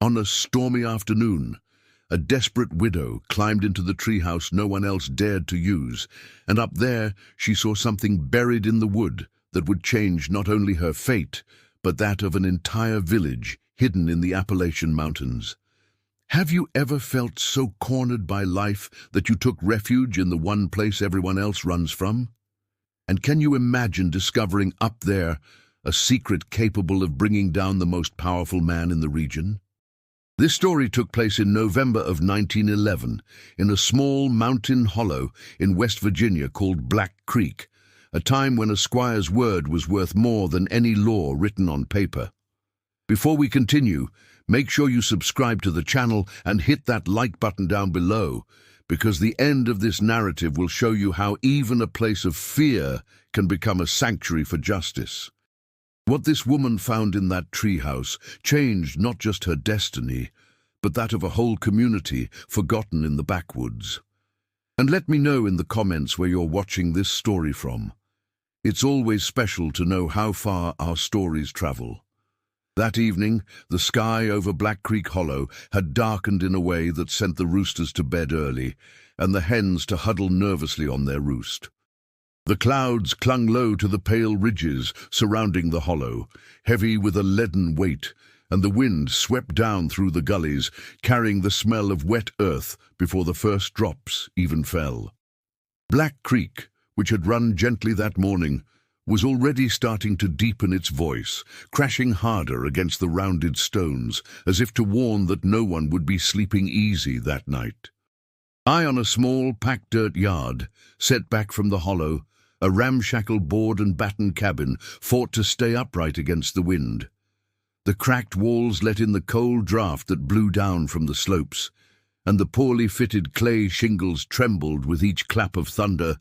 On a stormy afternoon, a desperate widow climbed into the treehouse no one else dared to use, and up there she saw something buried in the wood that would change not only her fate, but that of an entire village hidden in the Appalachian Mountains. Have you ever felt so cornered by life that you took refuge in the one place everyone else runs from? And can you imagine discovering up there a secret capable of bringing down the most powerful man in the region? This story took place in November of 1911 in a small mountain hollow in West Virginia called Black Creek, a time when a squire's word was worth more than any law written on paper. Before we continue, make sure you subscribe to the channel and hit that like button down below, because the end of this narrative will show you how even a place of fear can become a sanctuary for justice. What this woman found in that treehouse changed not just her destiny, but that of a whole community forgotten in the backwoods. And let me know in the comments where you're watching this story from. It's always special to know how far our stories travel. That evening, the sky over Black Creek Hollow had darkened in a way that sent the roosters to bed early, and the hens to huddle nervously on their roost. The clouds clung low to the pale ridges surrounding the hollow, heavy with a leaden weight, and the wind swept down through the gullies, carrying the smell of wet earth before the first drops even fell. Black Creek, which had run gently that morning, was already starting to deepen its voice, crashing harder against the rounded stones, as if to warn that no one would be sleeping easy that night. High on a small, packed dirt yard, set back from the hollow, a ramshackle board and batten cabin fought to stay upright against the wind. The cracked walls let in the cold draft that blew down from the slopes, and the poorly fitted clay shingles trembled with each clap of thunder.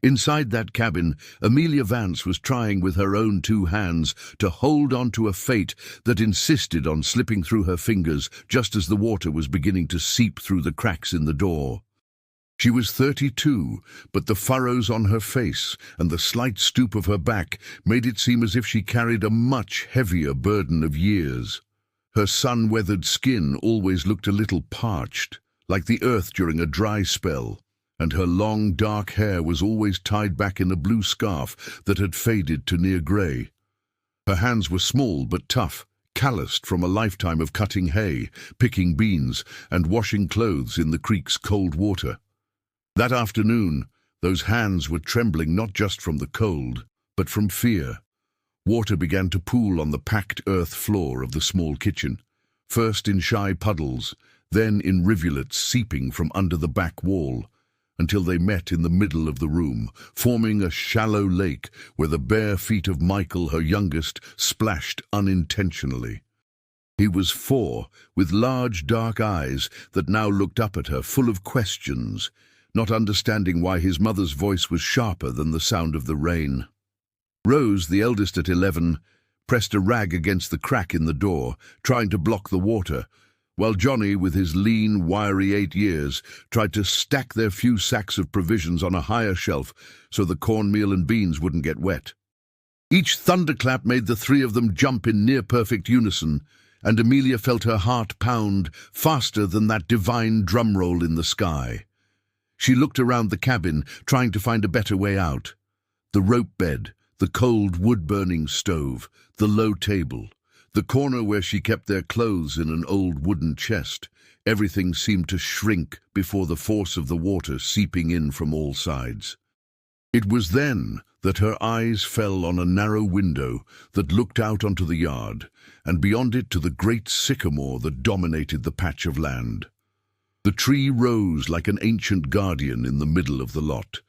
Inside that cabin, Amelia Vance was trying with her own two hands to hold on to a fate that insisted on slipping through her fingers just as the water was beginning to seep through the cracks in the door. She was 32, but the furrows on her face and the slight stoop of her back made it seem as if she carried a much heavier burden of years. Her sun-weathered skin always looked a little parched, like the earth during a dry spell, and her long, dark hair was always tied back in a blue scarf that had faded to near grey. Her hands were small but tough, calloused from a lifetime of cutting hay, picking beans, and washing clothes in the creek's cold water. That afternoon, those hands were trembling not just from the cold, but from fear. Water began to pool on the packed earth floor of the small kitchen, first in shy puddles, then in rivulets seeping from under the back wall, until they met in the middle of the room, forming a shallow lake where the bare feet of Michael, her youngest, splashed unintentionally. He was 4, with large dark eyes that now looked up at her, full of questions, not understanding why his mother's voice was sharper than the sound of the rain. Rose, the eldest at 11, pressed a rag against the crack in the door, trying to block the water, while Johnny, with his lean, wiry 8 years, tried to stack their few sacks of provisions on a higher shelf so the cornmeal and beans wouldn't get wet. Each thunderclap made the 3 of them jump in near-perfect unison, and Amelia felt her heart pound faster than that divine drum roll in the sky. She looked around the cabin, trying to find a better way out. The rope bed, the cold wood-burning stove, the low table, the corner where she kept their clothes in an old wooden chest. Everything seemed to shrink before the force of the water seeping in from all sides. It was then that her eyes fell on a narrow window that looked out onto the yard, and beyond it to the great sycamore that dominated the patch of land. The tree rose like an ancient guardian in the middle of the lot.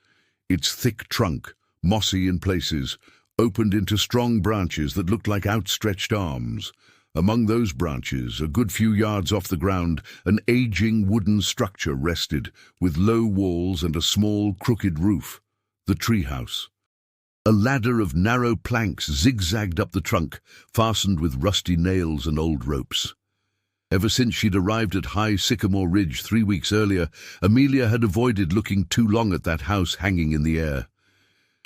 Its thick trunk, mossy in places, opened into strong branches that looked like outstretched arms. Among those branches, a good few yards off the ground, an aging wooden structure rested, with low walls and a small, crooked roof. The treehouse. A ladder of narrow planks zigzagged up the trunk, fastened with rusty nails and old ropes. Ever since she'd arrived at High Sycamore Ridge 3 weeks earlier, Amelia had avoided looking too long at that house hanging in the air.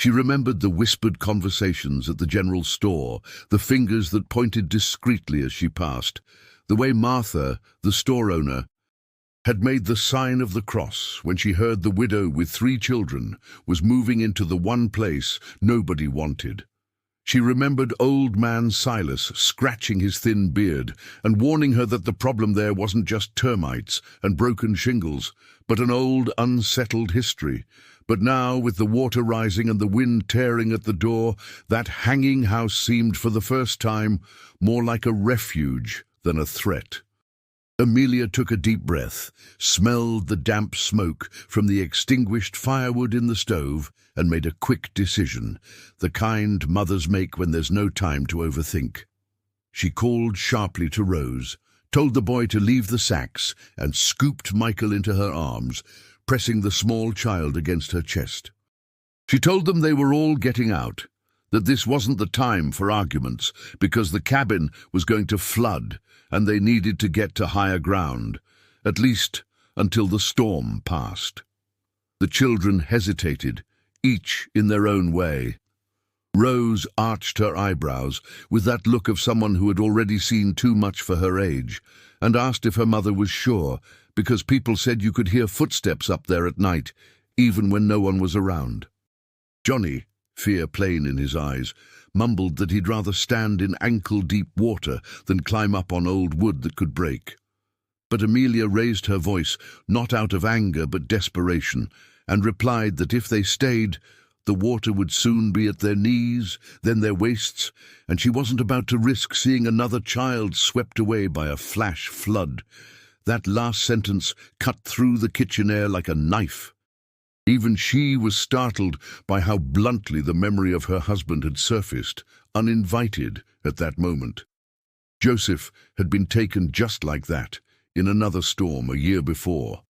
She remembered the whispered conversations at the general store, the fingers that pointed discreetly as she passed, The way Martha, the store owner, had made the sign of the cross when she heard the widow with 3 children was moving into the one place nobody wanted. She remembered old man Silas scratching his thin beard and warning her that the problem there wasn't just termites and broken shingles, but an old, unsettled history. But now, with the water rising and the wind tearing at the door, that hanging house seemed for the first time more like a refuge than a threat. Amelia took a deep breath, smelled the damp smoke from the extinguished firewood in the stove, and made a quick decision, the kind mothers make when there's no time to overthink. She called sharply to Rose, told the boy to leave the sacks, and scooped Michael into her arms, pressing the small child against her chest. She told them they were all getting out, that this wasn't the time for arguments, because the cabin was going to flood, and they needed to get to higher ground, at least until the storm passed. The children hesitated, each in their own way. Rose arched her eyebrows with that look of someone who had already seen too much for her age, and asked if her mother was sure, because people said you could hear footsteps up there at night, even when no one was around. Johnny, fear plain in his eyes, mumbled that he'd rather stand in ankle-deep water than climb up on old wood that could break. But Amelia raised her voice, not out of anger but desperation, and replied that if they stayed, the water would soon be at their knees, then their waists, and she wasn't about to risk seeing another child swept away by a flash flood. That last sentence cut through the kitchen air like a knife. Even she was startled by how bluntly the memory of her husband had surfaced, uninvited at that moment. Joseph had been taken just like that, in another storm a year before.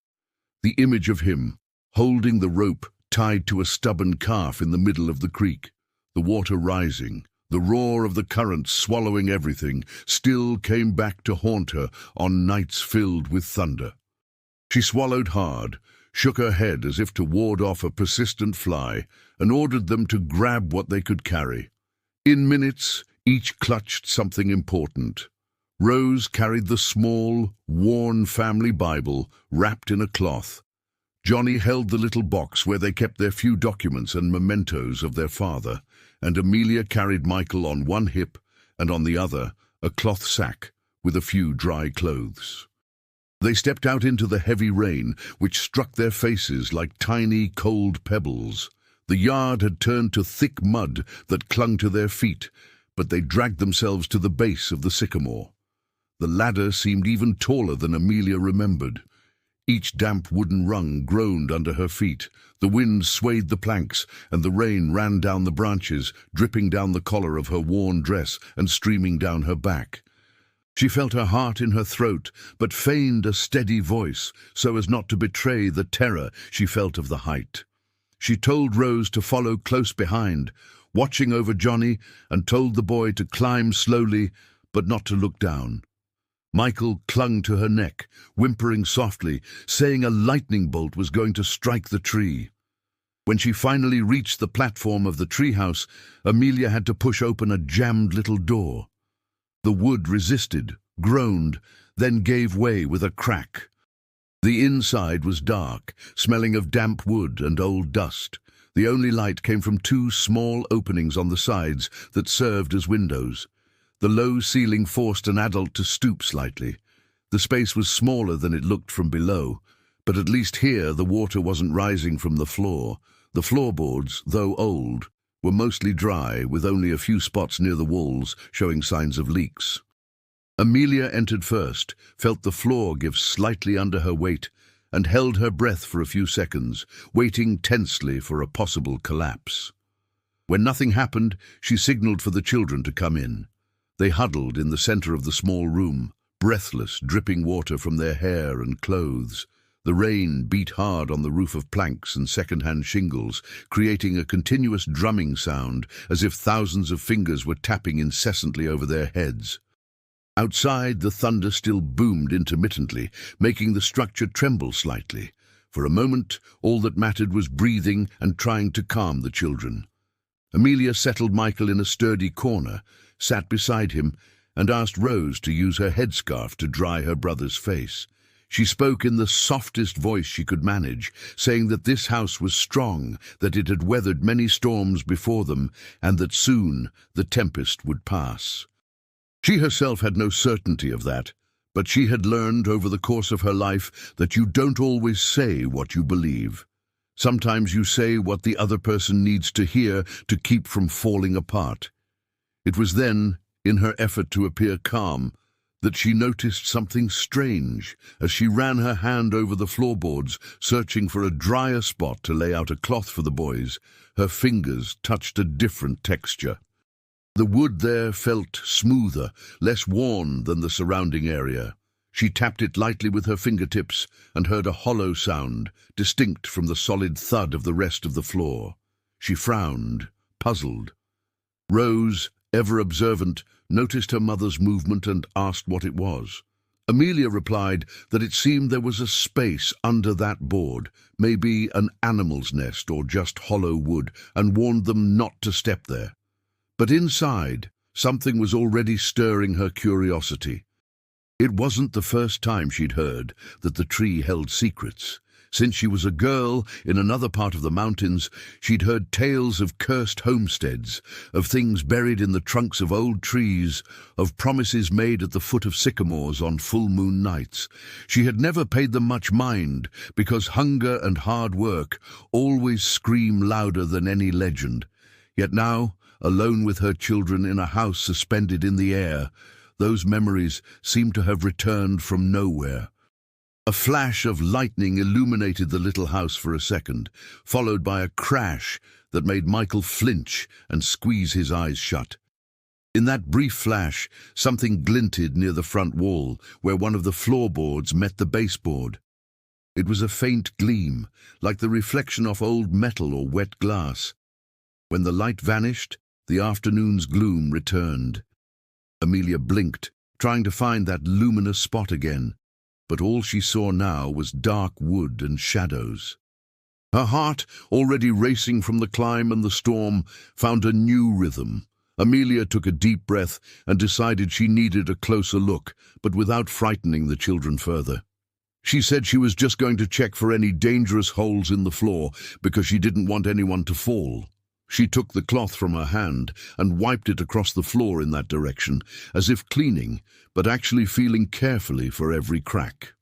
The image of him, holding the rope tied to a stubborn calf in the middle of the creek, the water rising, the roar of the current swallowing everything, still came back to haunt her on nights filled with thunder. She swallowed hard, shook her head as if to ward off a persistent fly, and ordered them to grab what they could carry. In minutes, each clutched something important. Rose carried the small, worn family Bible wrapped in a cloth. Johnny held the little box where they kept their few documents and mementos of their father, and Amelia carried Michael on one hip and on the other a cloth sack with a few dry clothes. They stepped out into the heavy rain, which struck their faces like tiny, cold pebbles. The yard had turned to thick mud that clung to their feet, but they dragged themselves to the base of the sycamore. The ladder seemed even taller than Amelia remembered. Each damp wooden rung groaned under her feet. The wind swayed the planks, and the rain ran down the branches, dripping down the collar of her worn dress and streaming down her back. She felt her heart in her throat, but feigned a steady voice, so as not to betray the terror she felt of the height. She told Rose to follow close behind, watching over Johnny, and told the boy to climb slowly, but not to look down. Michael clung to her neck, whimpering softly, saying a lightning bolt was going to strike the tree. When she finally reached the platform of the treehouse, Amelia had to push open a jammed little door. The wood resisted, groaned, then gave way with a crack. The inside was dark, smelling of damp wood and old dust. The only light came from 2 small openings on the sides that served as windows. The low ceiling forced an adult to stoop slightly. The space was smaller than it looked from below, but at least here the water wasn't rising from the floor. The floorboards, though old, were mostly dry, with only a few spots near the walls showing signs of leaks. Amelia entered first, felt the floor give slightly under her weight, and held her breath for a few seconds, waiting tensely for a possible collapse. When nothing happened, she signaled for the children to come in. They huddled in the center of the small room, breathless, dripping water from their hair and clothes. The rain beat hard on the roof of planks and second-hand shingles, creating a continuous drumming sound, as if thousands of fingers were tapping incessantly over their heads. Outside, the thunder still boomed intermittently, making the structure tremble slightly. For a moment, all that mattered was breathing and trying to calm the children. Amelia settled Michael in a sturdy corner, sat beside him, and asked Rose to use her headscarf to dry her brother's face. She spoke in the softest voice she could manage, saying that this house was strong, that it had weathered many storms before them, and that soon the tempest would pass. She herself had no certainty of that, but she had learned over the course of her life that you don't always say what you believe. Sometimes you say what the other person needs to hear to keep from falling apart. It was then, in her effort to appear calm, that she noticed something strange as she ran her hand over the floorboards, searching for a drier spot to lay out a cloth for the boys. Her fingers touched a different texture. The wood there felt smoother, less worn than the surrounding area. She tapped it lightly with her fingertips and heard a hollow sound, distinct from the solid thud of the rest of the floor. She frowned, puzzled. Rose, ever observant, noticed her mother's movement and asked what it was. Amelia replied that it seemed there was a space under that board, maybe an animal's nest or just hollow wood, and warned them not to step there. But inside, something was already stirring her curiosity. It wasn't the first time she'd heard that the tree held secrets. Since she was a girl in another part of the mountains, she'd heard tales of cursed homesteads, of things buried in the trunks of old trees, of promises made at the foot of sycamores on full moon nights. She had never paid them much mind, because hunger and hard work always scream louder than any legend. Yet now, alone with her children in a house suspended in the air, those memories seemed to have returned from nowhere. A flash of lightning illuminated the little house for a second, followed by a crash that made Michael flinch and squeeze his eyes shut. In that brief flash, something glinted near the front wall, where one of the floorboards met the baseboard. It was a faint gleam, like the reflection off old metal or wet glass. When the light vanished, the afternoon's gloom returned. Amelia blinked, trying to find that luminous spot again, but all she saw now was dark wood and shadows. Her heart, already racing from the climb and the storm, found a new rhythm. Amelia took a deep breath and decided she needed a closer look, but without frightening the children further. She said she was just going to check for any dangerous holes in the floor because she didn't want anyone to fall. She took the cloth from her hand and wiped it across the floor in that direction, as if cleaning, but actually feeling carefully for every crack.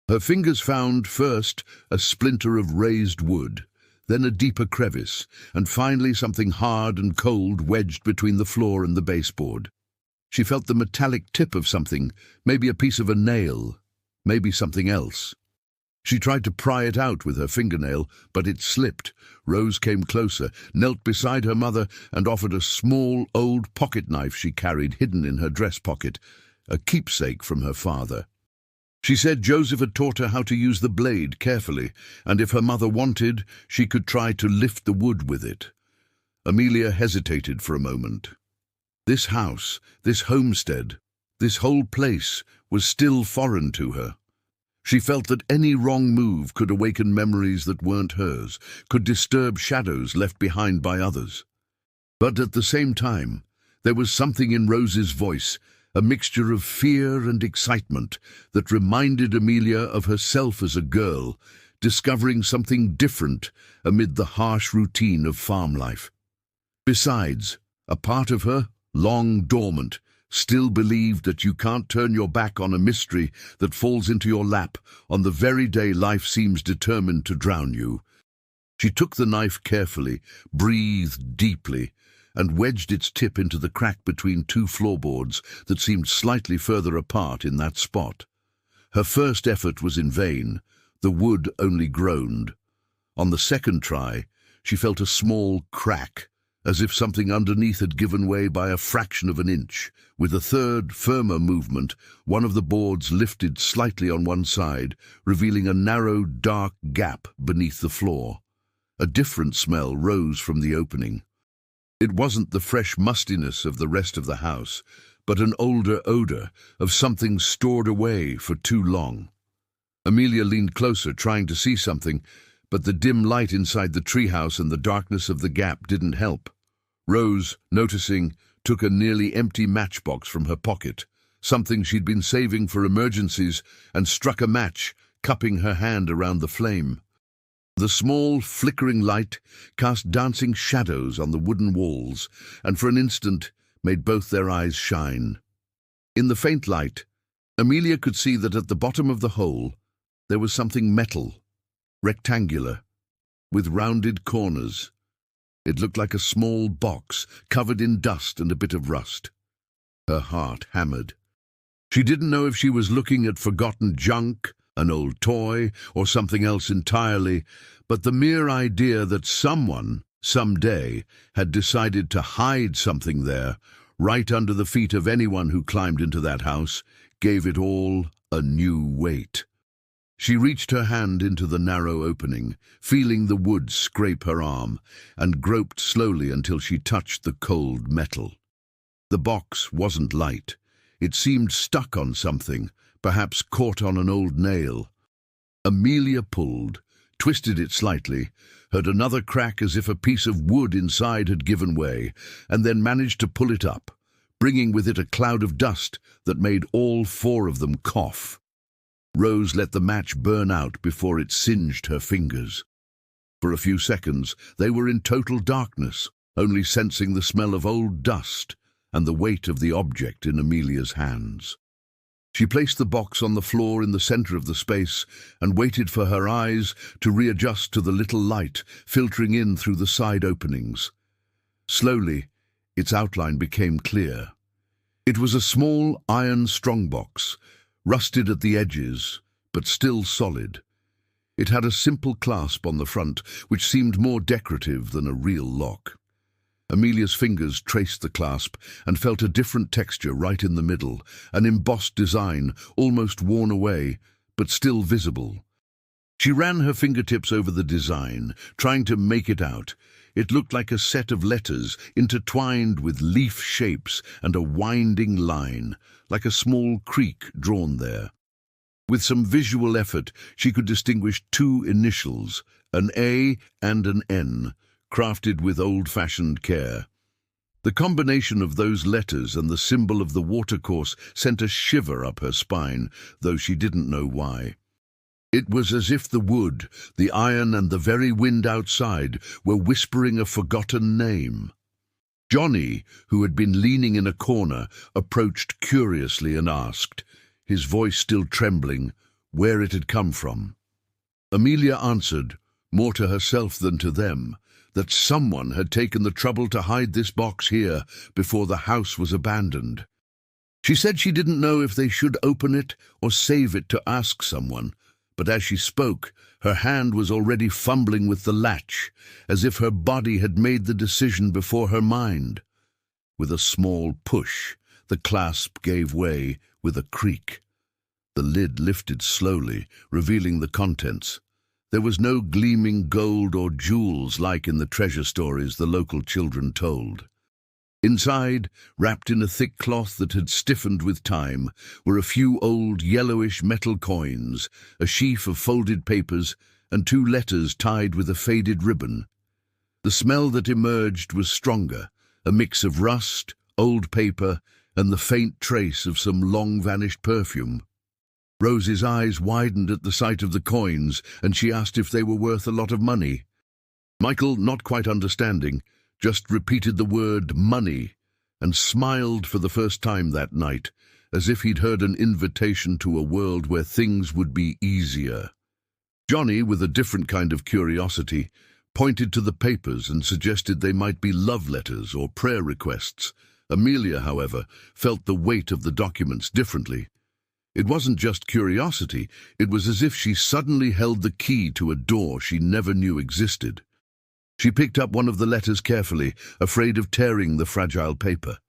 Her fingers found first a splinter of raised wood, then a deeper crevice, and finally something hard and cold wedged between the floor and the baseboard. She felt the metallic tip of something, maybe a piece of a nail, maybe something else. She tried to pry it out with her fingernail, but it slipped. Rose came closer, knelt beside her mother, and offered a small, old pocket knife she carried hidden in her dress pocket, a keepsake from her father. She said Joseph had taught her how to use the blade carefully, and if her mother wanted, she could try to lift the wood with it. Amelia hesitated for a moment. This house, this homestead, this whole place was still foreign to her. She felt that any wrong move could awaken memories that weren't hers, could disturb shadows left behind by others. But at the same time, there was something in Rose's voice, a mixture of fear and excitement, that reminded Amelia of herself as a girl, discovering something different amid the harsh routine of farm life. Besides, a part of her, long dormant, still believed that you can't turn your back on a mystery that falls into your lap on the very day life seems determined to drown you. She took the knife carefully, breathed deeply, and wedged its tip into the crack between two floorboards that seemed slightly further apart in that spot. Her first effort was in vain. The wood only groaned. On the second try, she felt a small crack, as if something underneath had given way by a fraction of an inch. With a third, firmer movement, one of the boards lifted slightly on one side, revealing a narrow, dark gap beneath the floor. A different smell rose from the opening. It wasn't the fresh mustiness of the rest of the house, but an older odor of something stored away for too long. Amelia leaned closer, trying to see something, but the dim light inside the treehouse and the darkness of the gap didn't help. Rose, noticing, took a nearly empty matchbox from her pocket, something she'd been saving for emergencies, and struck a match, cupping her hand around the flame. The small, flickering light cast dancing shadows on the wooden walls, and for an instant made both their eyes shine. In the faint light, Amelia could see that at the bottom of the hole there was something metal, rectangular, with rounded corners. It looked like a small box covered in dust and a bit of rust. Her heart hammered. She didn't know if she was looking at forgotten junk, an old toy, or something else entirely, but the mere idea that someone, someday, had decided to hide something there, right under the feet of anyone who climbed into that house, gave it all a new weight. She reached her hand into the narrow opening, feeling the wood scrape her arm, and groped slowly until she touched the cold metal. The box wasn't light. It seemed stuck on something, perhaps caught on an old nail. Amelia pulled, twisted it slightly, heard another crack as if a piece of wood inside had given way, and then managed to pull it up, bringing with it a cloud of dust that made all four of them cough. Rose let the match burn out before it singed her fingers. For a few seconds they were in total darkness, only sensing the smell of old dust and the weight of the object in Amelia's hands. She placed the box on the floor in the center of the space and waited for her eyes to readjust to the little light filtering in through the side openings. Slowly, its outline became clear. It was a small iron strongbox, rusted at the edges, but still solid. It had a simple clasp on the front, which seemed more decorative than a real lock. Amelia's fingers traced the clasp and felt a different texture right in the middle, an embossed design, almost worn away, but still visible. She ran her fingertips over the design, trying to make it out. It looked like a set of letters intertwined with leaf shapes and a winding line, like a small creek drawn there. With some visual effort, she could distinguish two initials, an A and an N, crafted with old-fashioned care. The combination of those letters and the symbol of the watercourse sent a shiver up her spine, though she didn't know why. It was as if the wood, the iron and the very wind outside were whispering a forgotten name. Johnny, who had been leaning in a corner, approached curiously and asked, his voice still trembling, where it had come from. Amelia answered, more to herself than to them, that someone had taken the trouble to hide this box here before the house was abandoned. She said she didn't know if they should open it or save it to ask someone, but as she spoke, her hand was already fumbling with the latch, as if her body had made the decision before her mind. With a small push, the clasp gave way with a creak. The lid lifted slowly, revealing the contents. There was no gleaming gold or jewels like in the treasure stories the local children told. Inside, wrapped in a thick cloth that had stiffened with time, were a few old yellowish metal coins, a sheaf of folded papers, and 2 letters tied with a faded ribbon. The smell that emerged was stronger, a mix of rust, old paper, and the faint trace of some long-vanished perfume. Rose's eyes widened at the sight of the coins, and she asked if they were worth a lot of money. Michael, not quite understanding, just repeated the word money and smiled for the first time that night, as if he'd heard an invitation to a world where things would be easier. Johnny, with a different kind of curiosity, pointed to the papers and suggested they might be love letters or prayer requests. Amelia, however, felt the weight of the documents differently. It wasn't just curiosity, it was as if she suddenly held the key to a door she never knew existed. She picked up one of the letters carefully, afraid of tearing the fragile paper.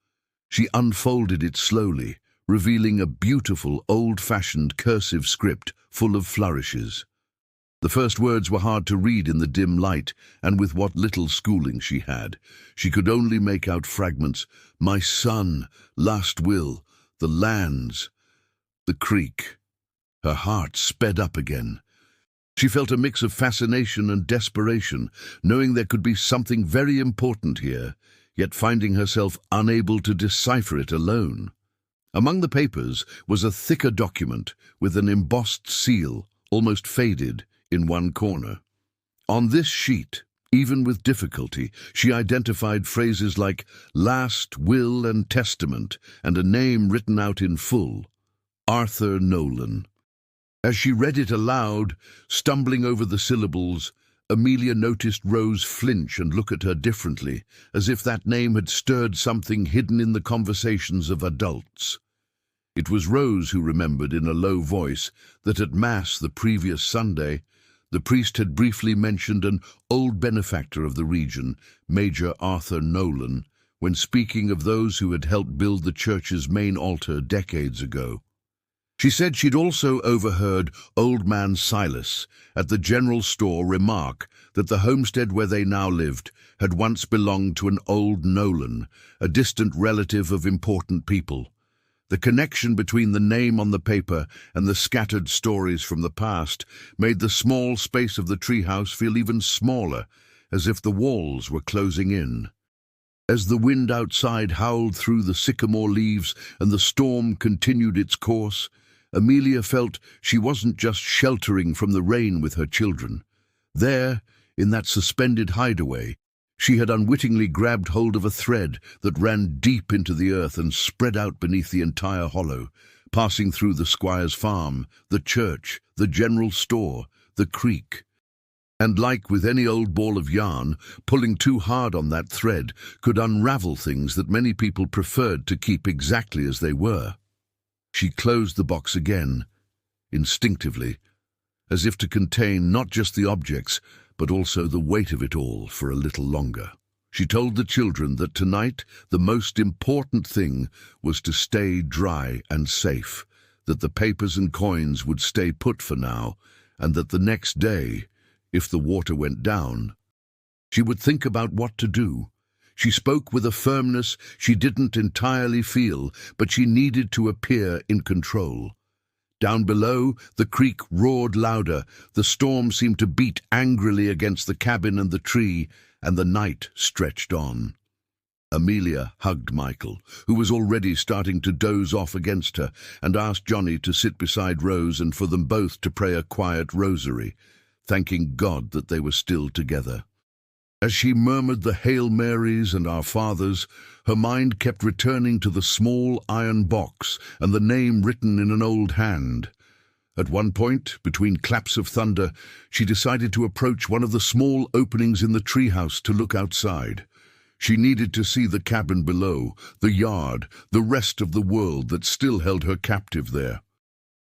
She unfolded it slowly, revealing a beautiful, old-fashioned cursive script full of flourishes. The first words were hard to read in the dim light, and with what little schooling she had, she could only make out fragments. My son, last will, the lands, the creek. Her heart sped up again. She felt a mix of fascination and desperation, knowing there could be something very important here, yet finding herself unable to decipher it alone. Among the papers was a thicker document with an embossed seal, almost faded, in one corner. On this sheet, even with difficulty, she identified phrases like last will and testament and a name written out in full, Arthur Nolan. As she read it aloud, stumbling over the syllables, Amelia noticed Rose flinch and look at her differently, as if that name had stirred something hidden in the conversations of adults. It was Rose who remembered in a low voice that at Mass the previous Sunday, the priest had briefly mentioned an old benefactor of the region, Major Arthur Nolan, when speaking of those who had helped build the church's main altar decades ago. She said she'd also overheard Old Man Silas at the general store remark that the homestead where they now lived had once belonged to an old Nolan, a distant relative of important people. The connection between the name on the paper and the scattered stories from the past made the small space of the treehouse feel even smaller, as if the walls were closing in. As the wind outside howled through the sycamore leaves and the storm continued its course, Amelia felt she wasn't just sheltering from the rain with her children. There, in that suspended hideaway, she had unwittingly grabbed hold of a thread that ran deep into the earth and spread out beneath the entire hollow, passing through the squire's farm, the church, the general store, the creek. And like with any old ball of yarn, pulling too hard on that thread could unravel things that many people preferred to keep exactly as they were. She closed the box again, instinctively, as if to contain not just the objects, but also the weight of it all for a little longer. She told the children that tonight the most important thing was to stay dry and safe, that the papers and coins would stay put for now, and that the next day, if the water went down, she would think about what to do. She spoke with a firmness she didn't entirely feel, but she needed to appear in control. Down below, the creek roared louder, the storm seemed to beat angrily against the cabin and the tree, and the night stretched on. Amelia hugged Michael, who was already starting to doze off against her, and asked Johnny to sit beside Rose and for them both to pray a quiet rosary, thanking God that they were still together. As she murmured the Hail Marys and Our Fathers, her mind kept returning to the small iron box and the name written in an old hand. At one point, between claps of thunder, she decided to approach one of the small openings in the treehouse to look outside. She needed to see the cabin below, the yard, the rest of the world that still held her captive there.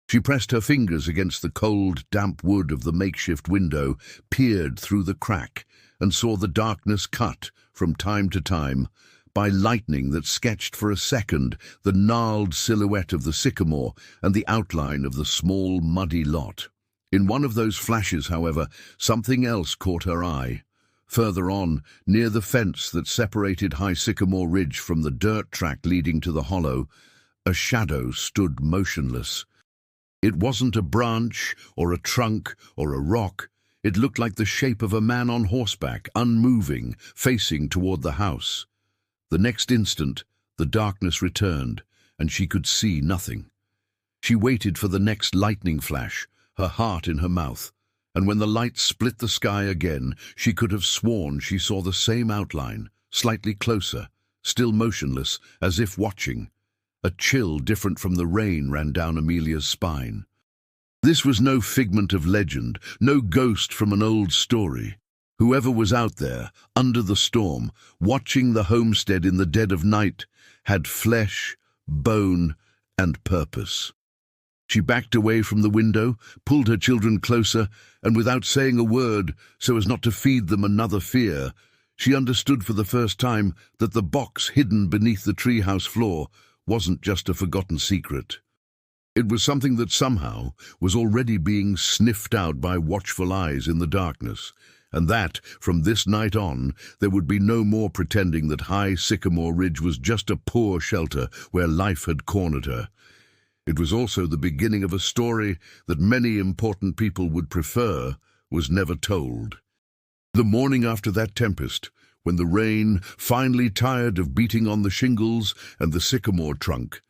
She pressed her fingers against the cold, damp wood of the makeshift window, peered through the crack, and saw the darkness cut, from time to time, by lightning that sketched for a second the gnarled silhouette of the sycamore and the outline of the small, muddy lot. In one of those flashes, however, something else caught her eye. Further on, near the fence that separated High Sycamore Ridge from the dirt track leading to the hollow, a shadow stood motionless. It wasn't a branch, or a trunk, or a rock. It looked like the shape of a man on horseback, unmoving, facing toward the house. The next instant, the darkness returned, and she could see nothing. She waited for the next lightning flash, her heart in her mouth, and when the light split the sky again, she could have sworn she saw the same outline, slightly closer, still motionless, as if watching. A chill different from the rain ran down Amelia's spine. This was no figment of legend, no ghost from an old story. Whoever was out there, under the storm, watching the homestead in the dead of night, had flesh, bone, and purpose. She backed away from the window, pulled her children closer, and without saying a word, so as not to feed them another fear, she understood for the first time that the box hidden beneath the treehouse floor wasn't just a forgotten secret. It was something that somehow was already being sniffed out by watchful eyes in the darkness, and that, from this night on, there would be no more pretending that High Sycamore Ridge was just a poor shelter where life had cornered her. It was also the beginning of a story that many important people would prefer was never told. The morning after that tempest, when the rain finally tired of beating on the shingles and the sycamore trunk,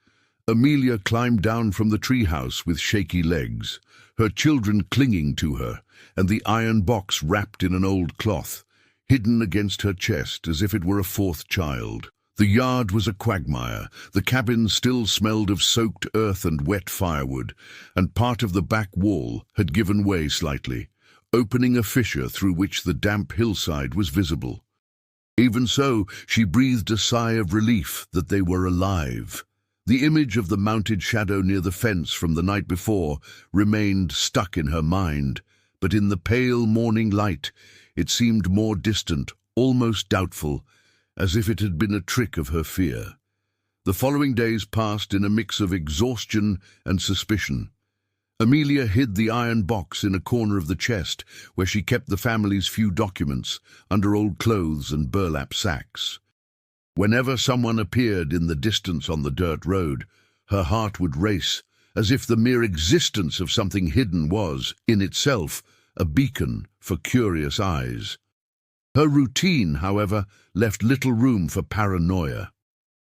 Amelia climbed down from the treehouse with shaky legs, her children clinging to her, and the iron box wrapped in an old cloth, hidden against her chest as if it were a fourth child. The yard was a quagmire. The cabin still smelled of soaked earth and wet firewood, and part of the back wall had given way slightly, opening a fissure through which the damp hillside was visible. Even so, she breathed a sigh of relief that they were alive. The image of the mounted shadow near the fence from the night before remained stuck in her mind, but in the pale morning light it seemed more distant, almost doubtful, as if it had been a trick of her fear. The following days passed in a mix of exhaustion and suspicion. Amelia hid the iron box in a corner of the chest where she kept the family's few documents, under old clothes and burlap sacks. Whenever someone appeared in the distance on the dirt road, her heart would race, as if the mere existence of something hidden was, in itself, a beacon for curious eyes. Her routine, however, left little room for paranoia.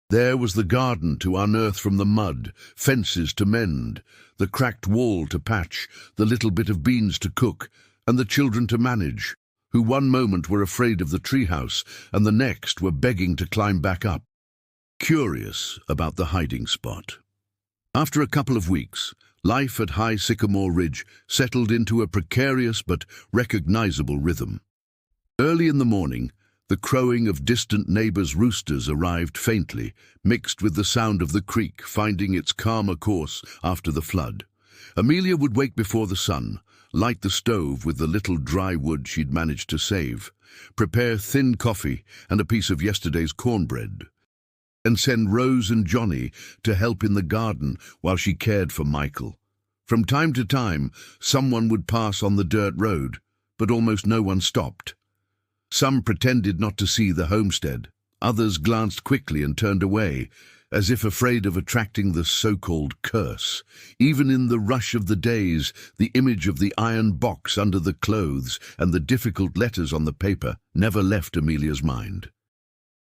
There was the garden to unearth from the mud, fences to mend, the cracked wall to patch, the little bit of beans to cook, and the children to manage, who one moment were afraid of the treehouse and the next were begging to climb back up, curious about the hiding spot. After a couple of weeks, life at High Sycamore Ridge settled into a precarious but recognizable rhythm. Early in the morning, the crowing of distant neighbors' roosters arrived faintly, mixed with the sound of the creek finding its calmer course after the flood. Amelia would wake before the sun, light the stove with the little dry wood she'd managed to save, prepare thin coffee and a piece of yesterday's cornbread, and send Rose and Johnny to help in the garden while she cared for Michael. From time to time, someone would pass on the dirt road, but almost no one stopped. Some pretended not to see the homestead. Others glanced quickly and turned away, as if afraid of attracting the so-called curse. Even in the rush of the days, the image of the iron box under the clothes and the difficult letters on the paper never left Amelia's mind.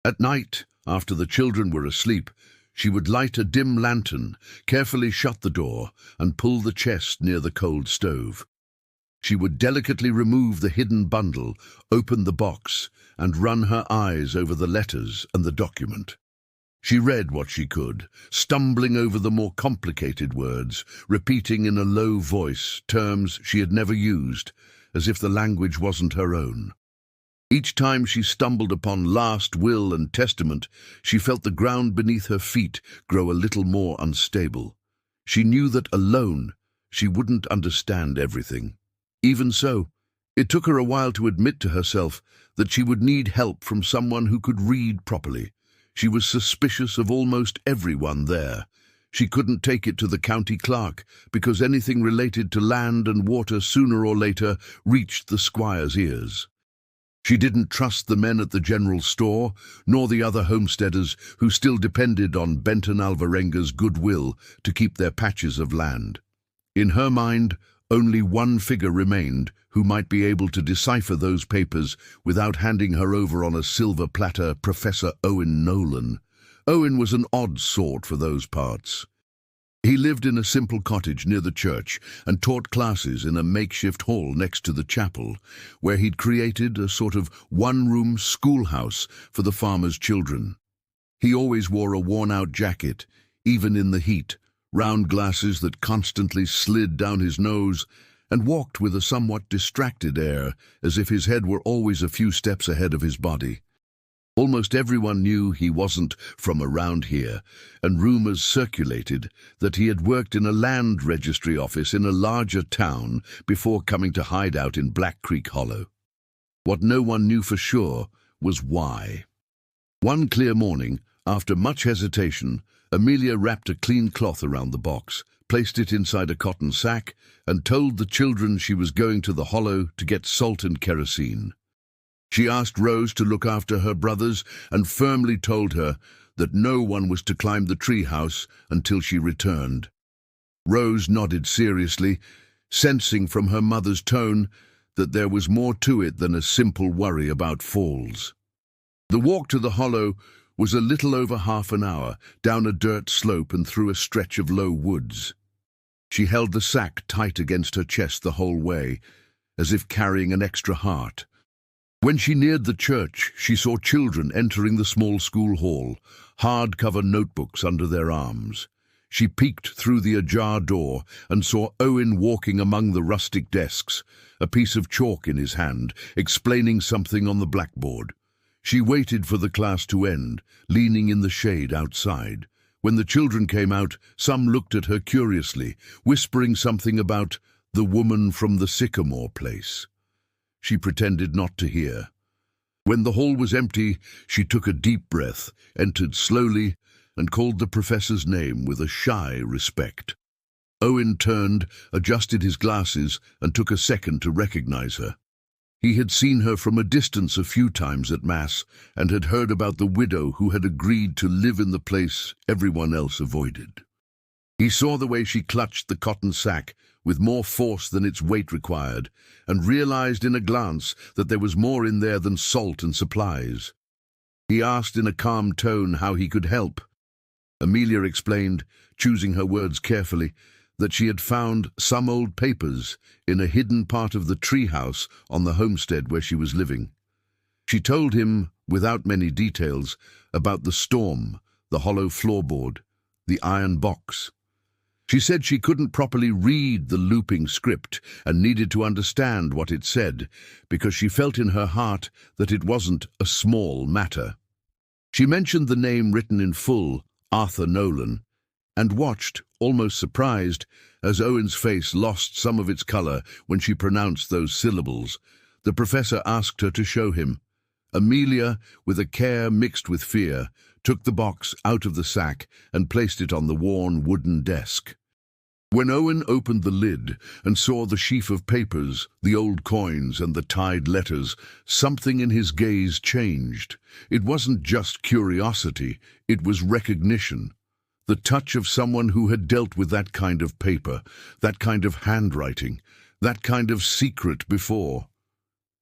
At night, after the children were asleep, she would light a dim lantern, carefully shut the door, and pull the chest near the cold stove. She would delicately remove the hidden bundle, open the box, and run her eyes over the letters and the document. She read what she could, stumbling over the more complicated words, repeating in a low voice terms she had never used, as if the language wasn't her own. Each time she stumbled upon last will and testament, she felt the ground beneath her feet grow a little more unstable. She knew that alone she wouldn't understand everything. Even so, it took her a while to admit to herself that she would need help from someone who could read properly. She was suspicious of almost everyone there. She couldn't take it to the county clerk, because anything related to land and water sooner or later reached the squire's ears. She didn't trust the men at the general store, nor the other homesteaders who still depended on Benton Alvarenga's goodwill to keep their patches of land. In her mind, only one figure remained who might be able to decipher those papers without handing her over on a silver platter: Professor Owen Nolan. Owen was an odd sort for those parts. He lived in a simple cottage near the church and taught classes in a makeshift hall next to the chapel, where he'd created a sort of one-room schoolhouse for the farmers' children. He always wore a worn-out jacket, even in the heat, round glasses that constantly slid down his nose, and walked with a somewhat distracted air, as if his head were always a few steps ahead of his body. Almost everyone knew he wasn't from around here, and rumors circulated that he had worked in a land registry office in a larger town before coming to hide out in Black Creek Hollow. What no one knew for sure was why. One clear morning, after much hesitation, Amelia wrapped a clean cloth around the box, placed it inside a cotton sack, and told the children she was going to the hollow to get salt and kerosene. She asked Rose to look after her brothers and firmly told her that no one was to climb the treehouse until she returned. Rose nodded seriously, sensing from her mother's tone that there was more to it than a simple worry about falls. The walk to the hollow was a little over half an hour, down a dirt slope and through a stretch of low woods. She held the sack tight against her chest the whole way, as if carrying an extra heart. When she neared the church, she saw children entering the small school hall, hardcover notebooks under their arms. She peeked through the ajar door and saw Owen walking among the rustic desks, a piece of chalk in his hand, explaining something on the blackboard. She waited for the class to end, leaning in the shade outside. When the children came out, some looked at her curiously, whispering something about the woman from the sycamore place. She pretended not to hear. When the hall was empty, she took a deep breath, entered slowly, and called the professor's name with a shy respect. Owen turned, adjusted his glasses, and took a second to recognize her. He had seen her from a distance a few times at Mass, and had heard about the widow who had agreed to live in the place everyone else avoided. He saw the way she clutched the cotton sack with more force than its weight required, and realized in a glance that there was more in there than salt and supplies. He asked in a calm tone how he could help. Amelia explained, choosing her words carefully, that she had found some old papers in a hidden part of the treehouse on the homestead where she was living. She told him, without many details, about the storm, the hollow floorboard, the iron box. She said she couldn't properly read the looping script and needed to understand what it said, because she felt in her heart that it wasn't a small matter. She mentioned the name written in full, Arthur Nolan, and watched, almost surprised, as Owen's face lost some of its color when she pronounced those syllables. The professor asked her to show him. Amelia, with a care mixed with fear, took the box out of the sack and placed it on the worn wooden desk. When Owen opened the lid and saw the sheaf of papers, the old coins and the tied letters, something in his gaze changed. It wasn't just curiosity, it was recognition. The touch of someone who had dealt with that kind of paper, that kind of handwriting, that kind of secret before.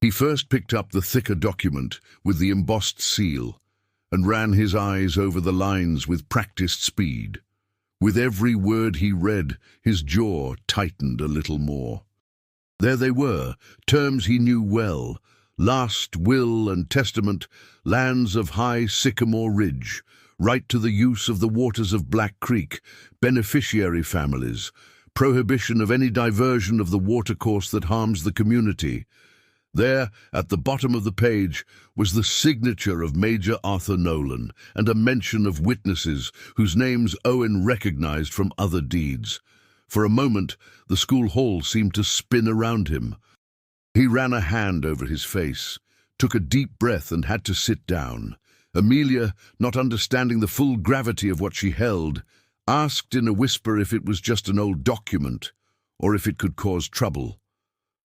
He first picked up the thicker document with the embossed seal and ran his eyes over the lines with practiced speed. With every word he read, his jaw tightened a little more. There they were, terms he knew well: last will and testament, lands of high Sycamore Ridge, right to the use of the waters of Black Creek, beneficiary families, prohibition of any diversion of the watercourse that harms the community. There, at the bottom of the page, was the signature of Major Arthur Nolan and a mention of witnesses whose names Owen recognized from other deeds. For a moment, the school hall seemed to spin around him. He ran a hand over his face, took a deep breath and had to sit down. Amelia, not understanding the full gravity of what she held, asked in a whisper if it was just an old document, or if it could cause trouble.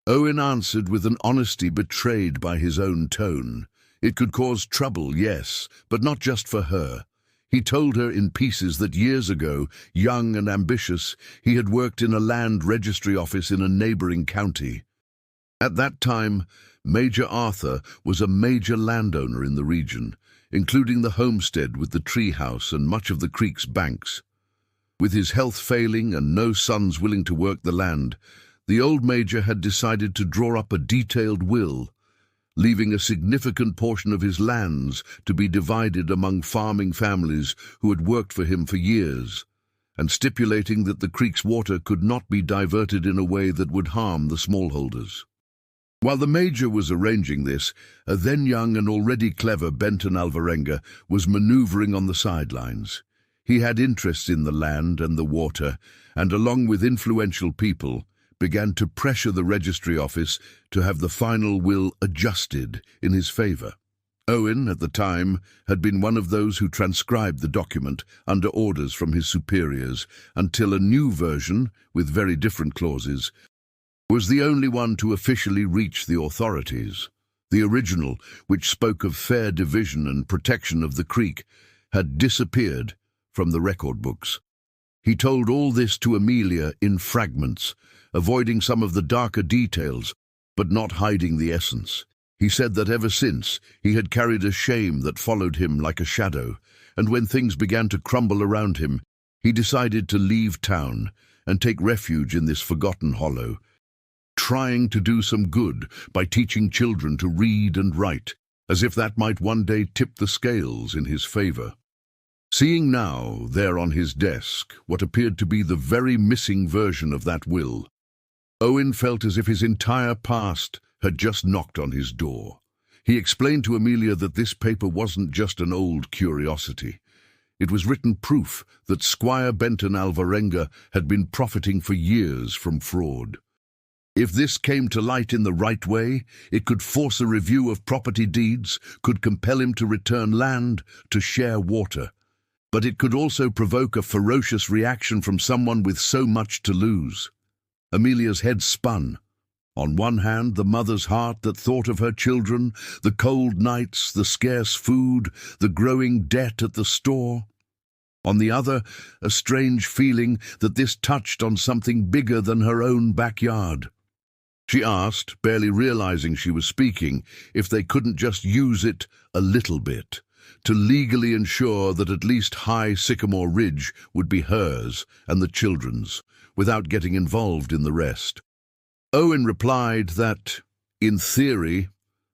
Owen answered with an honesty betrayed by his own tone. It could cause trouble, yes, but not just for her. He told her in pieces that years ago, young and ambitious, he had worked in a land registry office in a neighboring county. At that time, Major Arthur was a major landowner in the region, including the homestead with the treehouse and much of the creek's banks. With his health failing and no sons willing to work the land, the old major had decided to draw up a detailed will, leaving a significant portion of his lands to be divided among farming families who had worked for him for years, and stipulating that the creek's water could not be diverted in a way that would harm the smallholders. While the major was arranging this, a then young and already clever Benton Alvarenga was maneuvering on the sidelines. He had interests in the land and the water, and along with influential people, began to pressure the registry office to have the final will adjusted in his favor. Owen, at the time, had been one of those who transcribed the document under orders from his superiors until a new version, with very different clauses, was the only one to officially reach the authorities. The original, which spoke of fair division and protection of the creek, had disappeared from the record books. He told all this to Amelia in fragments, avoiding some of the darker details, but not hiding the essence. He said that ever since, he had carried a shame that followed him like a shadow, and when things began to crumble around him, he decided to leave town and take refuge in this forgotten hollow, trying to do some good by teaching children to read and write, as if that might one day tip the scales in his favor. Seeing now, there on his desk, what appeared to be the very missing version of that will, Owen felt as if his entire past had just knocked on his door. He explained to Amelia that this paper wasn't just an old curiosity. It was written proof that Squire Benton Alvarenga had been profiting for years from fraud. If this came to light in the right way, it could force a review of property deeds, could compel him to return land, to share water. But it could also provoke a ferocious reaction from someone with so much to lose. Amelia's head spun. On one hand, the mother's heart that thought of her children, the cold nights, the scarce food, the growing debt at the store. On the other, a strange feeling that this touched on something bigger than her own backyard. She asked, barely realizing she was speaking, if they couldn't just use it a little bit, to legally ensure that at least High Sycamore Ridge would be hers and the children's, without getting involved in the rest. Owen replied that, in theory,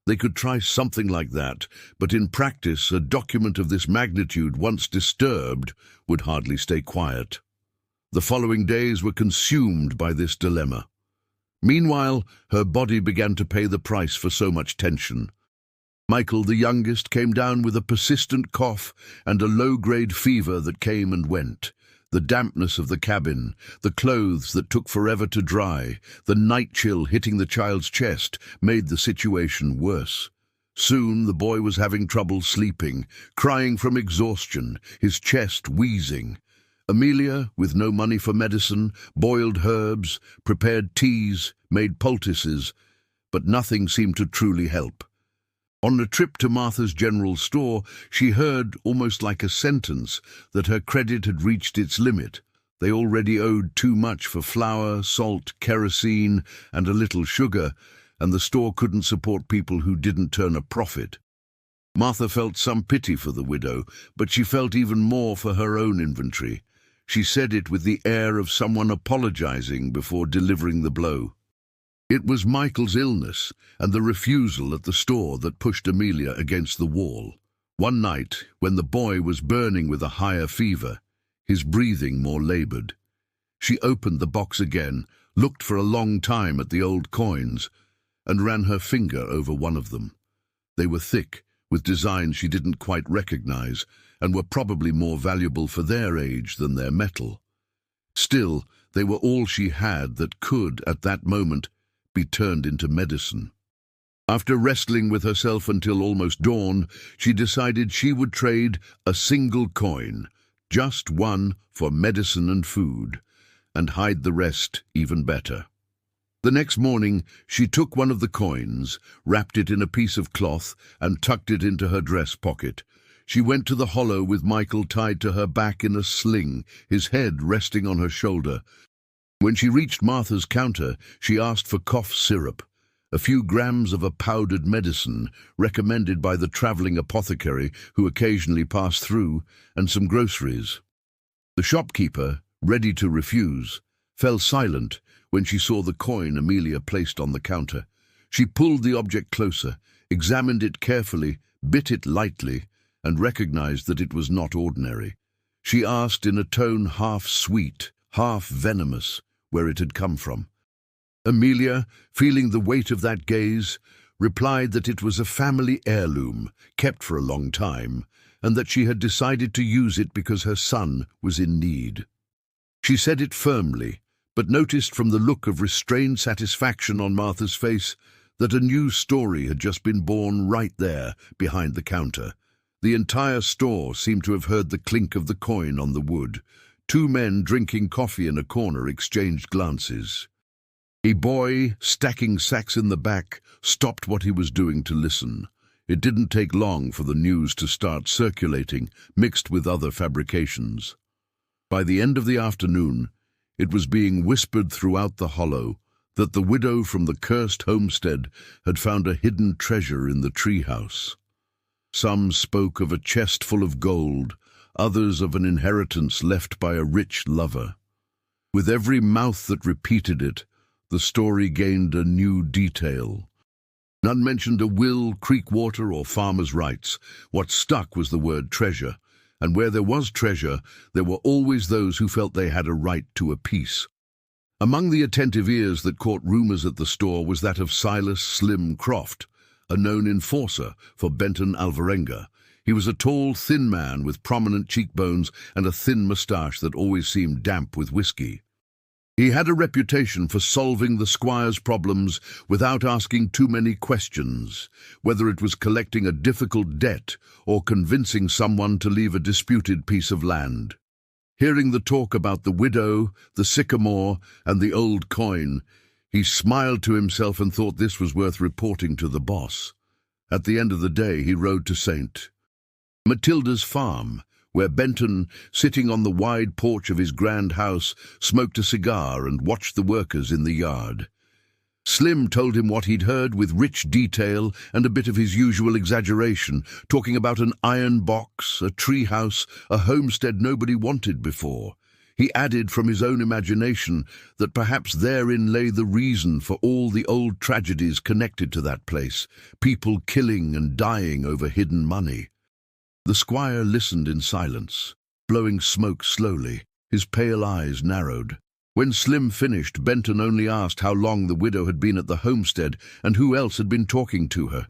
they could try something like that, but in practice a document of this magnitude, once disturbed, would hardly stay quiet. The following days were consumed by this dilemma. Meanwhile, her body began to pay the price for so much tension. Michael, the youngest, came down with a persistent cough and a low-grade fever that came and went. The dampness of the cabin, the clothes that took forever to dry, the night chill hitting the child's chest made the situation worse. Soon the boy was having trouble sleeping, crying from exhaustion, his chest wheezing. Amelia, with no money for medicine, boiled herbs, prepared teas, made poultices, but nothing seemed to truly help. On a trip to Martha's general store, she heard, almost like a sentence, that her credit had reached its limit. They already owed too much for flour, salt, kerosene, and a little sugar, and the store couldn't support people who didn't turn a profit. Martha felt some pity for the widow, but she felt even more for her own inventory. She said it with the air of someone apologizing before delivering the blow. It was Michael's illness and the refusal at the store that pushed Amelia against the wall. One night, when the boy was burning with a higher fever, his breathing more labored, she opened the box again, looked for a long time at the old coins, and ran her finger over one of them. They were thick, with designs she didn't quite recognize, and were probably more valuable for their age than their metal. Still, they were all she had that could, at that moment, be turned into medicine. After wrestling with herself until almost dawn, she decided she would trade a single coin, just one, for medicine and food, and hide the rest even better. The next morning, she took one of the coins, wrapped it in a piece of cloth, and tucked it into her dress pocket. She went to the hollow with Michael tied to her back in a sling, his head resting on her shoulder. When she reached Martha's counter, she asked for cough syrup, a few grams of a powdered medicine recommended by the traveling apothecary who occasionally passed through, and some groceries. The shopkeeper, ready to refuse, fell silent when she saw the coin Amelia placed on the counter. She pulled the object closer, examined it carefully, bit it lightly, and recognized that it was not ordinary. She asked in a tone half sweet, half venomous, where it had come from. Amelia, feeling the weight of that gaze, replied that it was a family heirloom, kept for a long time, and that she had decided to use it because her son was in need. She said it firmly, but noticed from the look of restrained satisfaction on Martha's face that a new story had just been born right there behind the counter. The entire store seemed to have heard the clink of the coin on the wood. Two men drinking coffee in a corner exchanged glances. A boy, stacking sacks in the back, stopped what he was doing to listen. It didn't take long for the news to start circulating, mixed with other fabrications. By the end of the afternoon, it was being whispered throughout the hollow that the widow from the cursed homestead had found a hidden treasure in the treehouse. Some spoke of a chest full of gold, others of an inheritance left by a rich lover. With every mouth that repeated it, the story gained a new detail. None mentioned a will, creek water, or farmer's rights. What stuck was the word treasure, and where there was treasure, there were always those who felt they had a right to a piece. Among the attentive ears that caught rumors at the store was that of Silas "Slim" Croft, a known enforcer for Benton Alvarenga. He was a tall, thin man with prominent cheekbones and a thin moustache that always seemed damp with whiskey. He had a reputation for solving the squire's problems without asking too many questions, whether it was collecting a difficult debt or convincing someone to leave a disputed piece of land. Hearing the talk about the widow, the sycamore, and the old coin, he smiled to himself and thought this was worth reporting to the boss. At the end of the day, he rode to St. Matilda's farm, where Benton, sitting on the wide porch of his grand house, smoked a cigar and watched the workers in the yard. Slim told him what he'd heard with rich detail and a bit of his usual exaggeration, talking about an iron box, a treehouse, a homestead nobody wanted before. He added from his own imagination that perhaps therein lay the reason for all the old tragedies connected to that place, people killing and dying over hidden money. The squire listened in silence, blowing smoke slowly, his pale eyes narrowed. When Slim finished, Benton only asked how long the widow had been at the homestead and who else had been talking to her.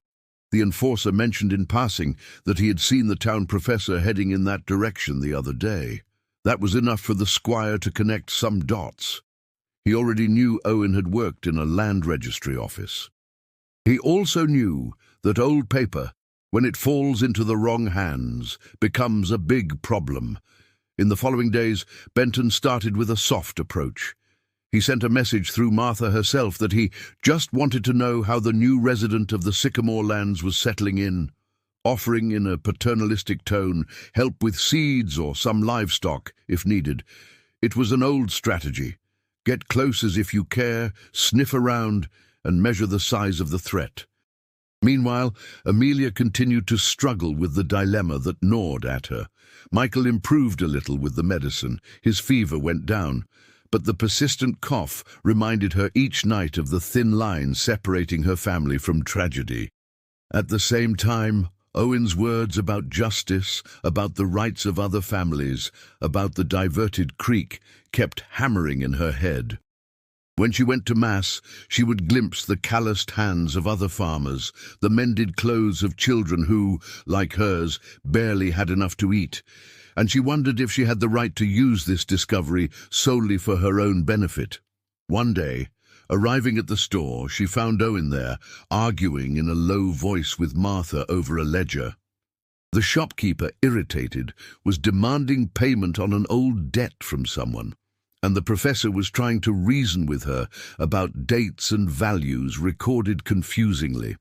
The enforcer mentioned in passing that he had seen the town professor heading in that direction the other day. That was enough for the squire to connect some dots. He already knew Owen had worked in a land registry office. He also knew that old paper, when it falls into the wrong hands, becomes a big problem. In the following days, Benton started with a soft approach. He sent a message through Martha herself that he just wanted to know how the new resident of the Sycamore lands was settling in, offering in a paternalistic tone help with seeds or some livestock, if needed. It was an old strategy. Get close as if you care, sniff around, and measure the size of the threat. Meanwhile, Amelia continued to struggle with the dilemma that gnawed at her. Michael improved a little with the medicine. His fever went down, but the persistent cough reminded her each night of the thin line separating her family from tragedy. At the same time, Owen's words about justice, about the rights of other families, about the diverted creek, kept hammering in her head. When she went to Mass, she would glimpse the calloused hands of other farmers, the mended clothes of children who, like hers, barely had enough to eat, and she wondered if she had the right to use this discovery solely for her own benefit. One day, arriving at the store, she found Owen there, arguing in a low voice with Martha over a ledger. The shopkeeper, irritated, was demanding payment on an old debt from someone, and the professor was trying to reason with her about dates and values recorded confusingly.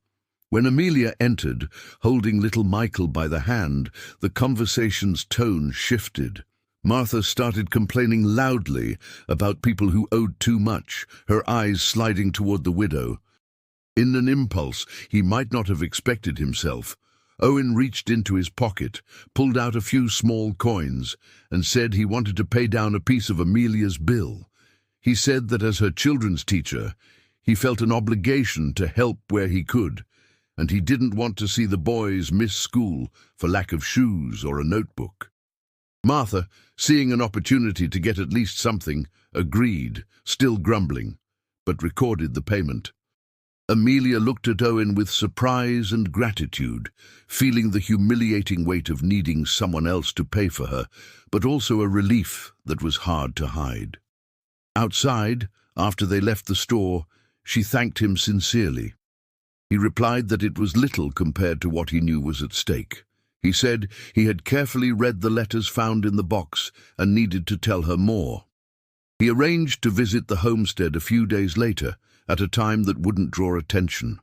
When Amelia entered, holding little Michael by the hand, the conversation's tone shifted. Martha started complaining loudly about people who owed too much, her eyes sliding toward the widow. In an impulse he might not have expected himself, Owen reached into his pocket, pulled out a few small coins, and said he wanted to pay down a piece of Amelia's bill. He said that as her children's teacher, he felt an obligation to help where he could, and he didn't want to see the boys miss school for lack of shoes or a notebook. Martha, seeing an opportunity to get at least something, agreed, still grumbling, but recorded the payment. Amelia looked at Owen with surprise and gratitude, feeling the humiliating weight of needing someone else to pay for her, but also a relief that was hard to hide. Outside, after they left the store, she thanked him sincerely. He replied that it was little compared to what he knew was at stake. He said he had carefully read the letters found in the box and needed to tell her more. He arranged to visit the homestead a few days later, at a time that wouldn't draw attention.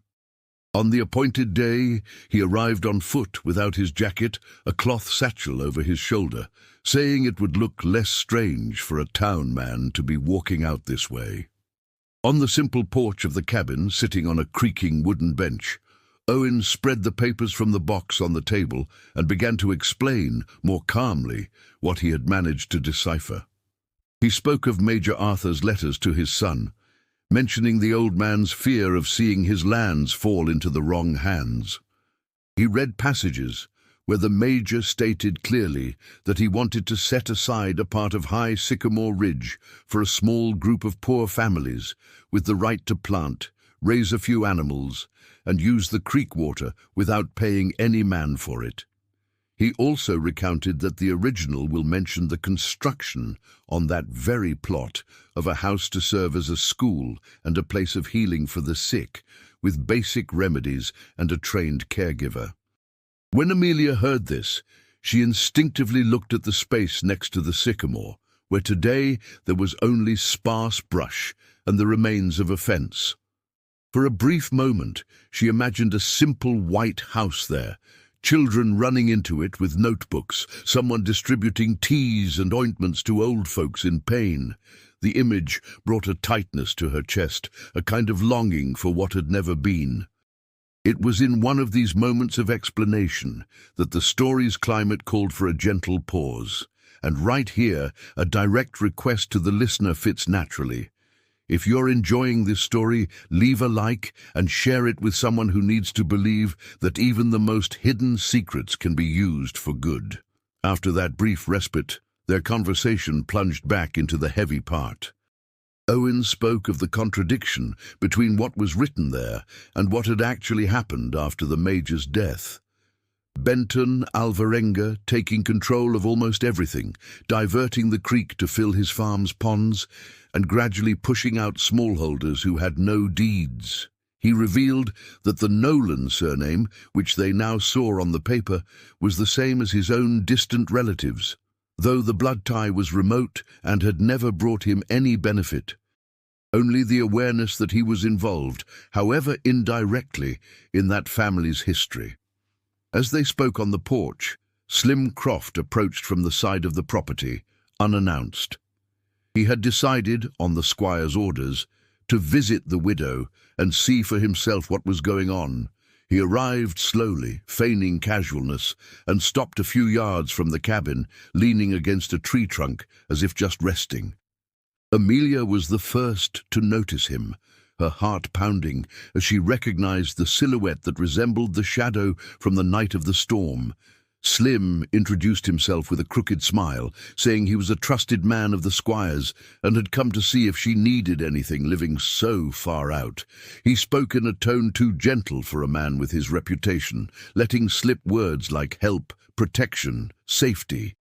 On the appointed day, he arrived on foot without his jacket, a cloth satchel over his shoulder, saying it would look less strange for a town man to be walking out this way. On the simple porch of the cabin, sitting on a creaking wooden bench, Owen spread the papers from the box on the table and began to explain, more calmly, what he had managed to decipher. He spoke of Major Arthur's letters to his son, mentioning the old man's fear of seeing his lands fall into the wrong hands. He read passages where the Major stated clearly that he wanted to set aside a part of High Sycamore Ridge for a small group of poor families with the right to plant, raise a few animals, and use the creek water without paying any man for it. He also recounted that the original will mention the construction on that very plot of a house to serve as a school and a place of healing for the sick, with basic remedies and a trained caregiver. When Amelia heard this, she instinctively looked at the space next to the sycamore, where today there was only sparse brush and the remains of a fence. For a brief moment, she imagined a simple white house there, children running into it with notebooks, someone distributing teas and ointments to old folks in pain. The image brought a tightness to her chest, a kind of longing for what had never been. It was in one of these moments of explanation that the story's climate called for a gentle pause, and right here, a direct request to the listener fits naturally. If you're enjoying this story, leave a like and share it with someone who needs to believe that even the most hidden secrets can be used for good. After that brief respite, their conversation plunged back into the heavy part. Owen spoke of the contradiction between what was written there and what had actually happened after the Major's death. Benton Alvarenga taking control of almost everything, diverting the creek to fill his farm's ponds, and gradually pushing out smallholders who had no deeds. He revealed that the Nolan surname, which they now saw on the paper, was the same as his own distant relatives, though the blood tie was remote and had never brought him any benefit. Only the awareness that he was involved, however indirectly, in that family's history. As they spoke on the porch, Slim Croft approached from the side of the property, unannounced. He had decided, on the squire's orders, to visit the widow and see for himself what was going on. He arrived slowly, feigning casualness, and stopped a few yards from the cabin, leaning against a tree trunk as if just resting. Amelia was the first to notice him, her heart pounding as she recognized the silhouette that resembled the shadow from the night of the storm. Slim introduced himself with a crooked smile, saying he was a trusted man of the squire's and had come to see if she needed anything, living so far out. He spoke in a tone too gentle for a man with his reputation, letting slip words like help, protection, safety.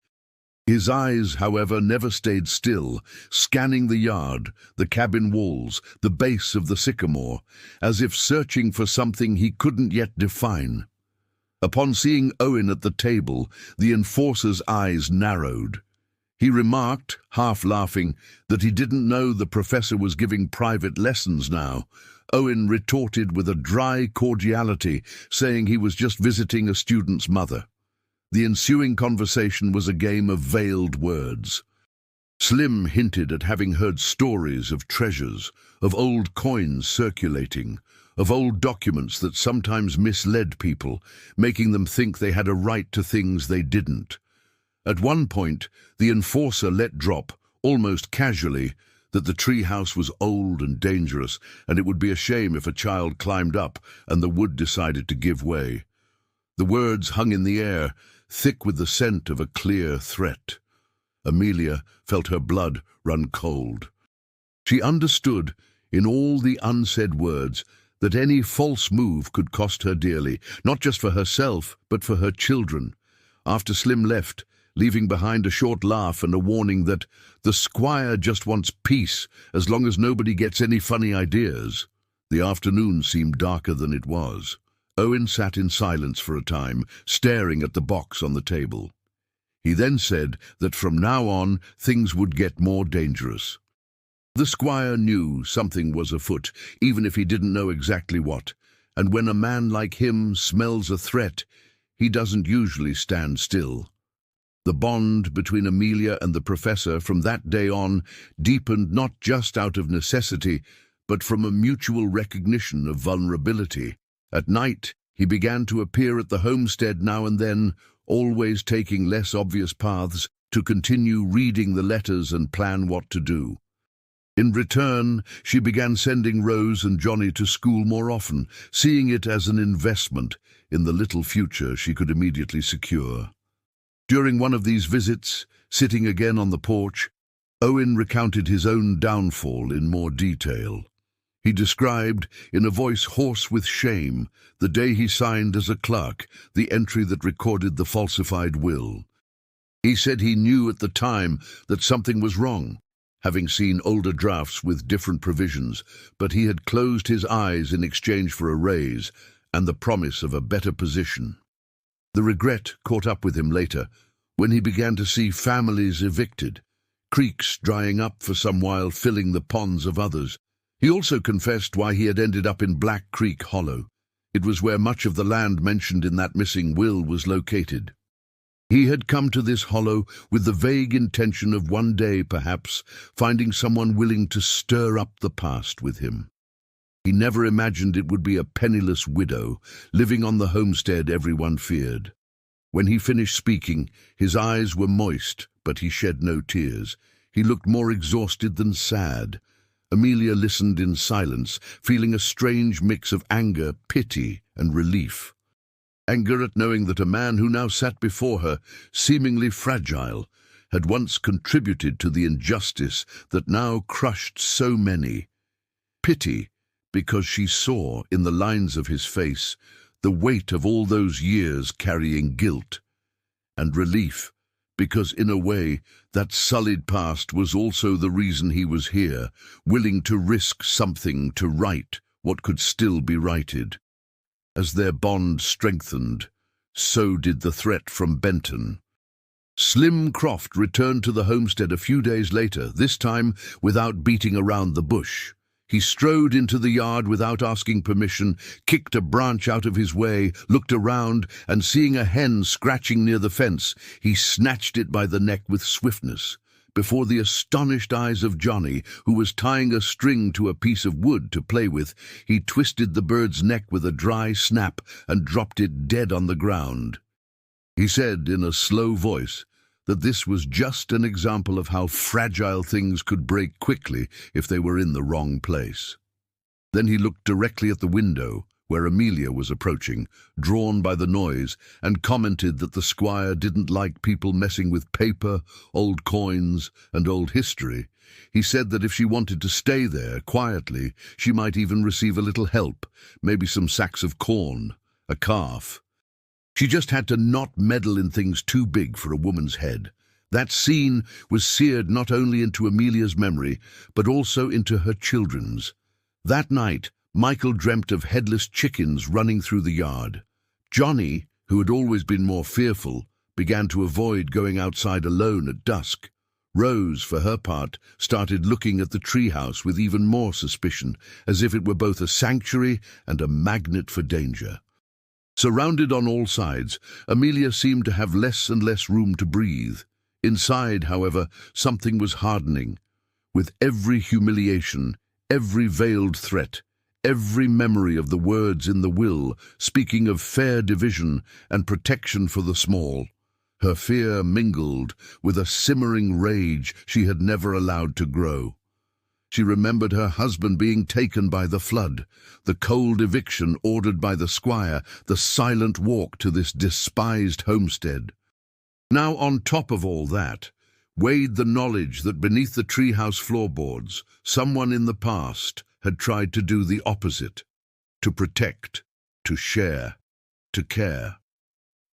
His eyes, however, never stayed still, scanning the yard, the cabin walls, the base of the sycamore, as if searching for something he couldn't yet define. Upon seeing Owen at the table, the enforcer's eyes narrowed. He remarked, half laughing, that he didn't know the professor was giving private lessons now. Owen retorted with a dry cordiality, saying he was just visiting a student's mother. The ensuing conversation was a game of veiled words. Slim hinted at having heard stories of treasures, of old coins circulating, of old documents that sometimes misled people, making them think they had a right to things they didn't. At one point, the enforcer let drop, almost casually, that the treehouse was old and dangerous, and it would be a shame if a child climbed up and the wood decided to give way. The words hung in the air, thick with the scent of a clear threat. Amelia felt her blood run cold. She understood, in all the unsaid words, that any false move could cost her dearly, not just for herself, but for her children. After Slim left, leaving behind a short laugh and a warning that the squire just wants peace as long as nobody gets any funny ideas, the afternoon seemed darker than it was. Owen sat in silence for a time, staring at the box on the table. He then said that from now on things would get more dangerous. The squire knew something was afoot, even if he didn't know exactly what, and when a man like him smells a threat, he doesn't usually stand still. The bond between Amelia and the professor from that day on deepened not just out of necessity, but from a mutual recognition of vulnerability. At night, he began to appear at the homestead now and then, always taking less obvious paths, to continue reading the letters and plan what to do. In return, she began sending Rose and Johnny to school more often, seeing it as an investment in the little future she could immediately secure. During one of these visits, sitting again on the porch, Owen recounted his own downfall in more detail. He described, in a voice hoarse with shame, the day he signed as a clerk the entry that recorded the falsified will. He said he knew at the time that something was wrong, having seen older drafts with different provisions, but he had closed his eyes in exchange for a raise and the promise of a better position. The regret caught up with him later, when he began to see families evicted, creeks drying up for some while filling the ponds of others. He also confessed why he had ended up in Black Creek Hollow. It was where much of the land mentioned in that missing will was located. He had come to this hollow with the vague intention of one day, perhaps, finding someone willing to stir up the past with him. He never imagined it would be a penniless widow, living on the homestead everyone feared. When he finished speaking, his eyes were moist, but he shed no tears. He looked more exhausted than sad. Amelia listened in silence, feeling a strange mix of anger, pity, and relief. Anger at knowing that a man who now sat before her, seemingly fragile, had once contributed to the injustice that now crushed so many. Pity, because she saw, in the lines of his face, the weight of all those years carrying guilt. And relief, because in a way, that sullied past was also the reason he was here, willing to risk something to right what could still be righted. As their bond strengthened, so did the threat from Benton. Slim Croft returned to the homestead a few days later, this time without beating around the bush. He strode into the yard without asking permission, kicked a branch out of his way, looked around, and seeing a hen scratching near the fence, he snatched it by the neck with swiftness. Before the astonished eyes of Johnny, who was tying a string to a piece of wood to play with, he twisted the bird's neck with a dry snap and dropped it dead on the ground. He said in a slow voice that this was just an example of how fragile things could break quickly if they were in the wrong place. Then he looked directly at the window, where Amelia was approaching, drawn by the noise, and commented that the squire didn't like people messing with paper, old coins, and old history. He said that if she wanted to stay there quietly, she might even receive a little help, maybe some sacks of corn, a calf. She just had to not meddle in things too big for a woman's head. That scene was seared not only into Amelia's memory, but also into her children's. That night, Michael dreamt of headless chickens running through the yard. Johnny, who had always been more fearful, began to avoid going outside alone at dusk. Rose, for her part, started looking at the treehouse with even more suspicion, as if it were both a sanctuary and a magnet for danger. Surrounded on all sides, Amelia seemed to have less and less room to breathe. Inside, however, something was hardening. With every humiliation, every veiled threat, every memory of the words in the will, speaking of fair division and protection for the small, her fear mingled with a simmering rage she had never allowed to grow. She remembered her husband being taken by the flood, the cold eviction ordered by the squire, the silent walk to this despised homestead. Now, on top of all that, weighed the knowledge that beneath the treehouse floorboards, someone in the past had tried to do the opposite, to protect, to share, to care.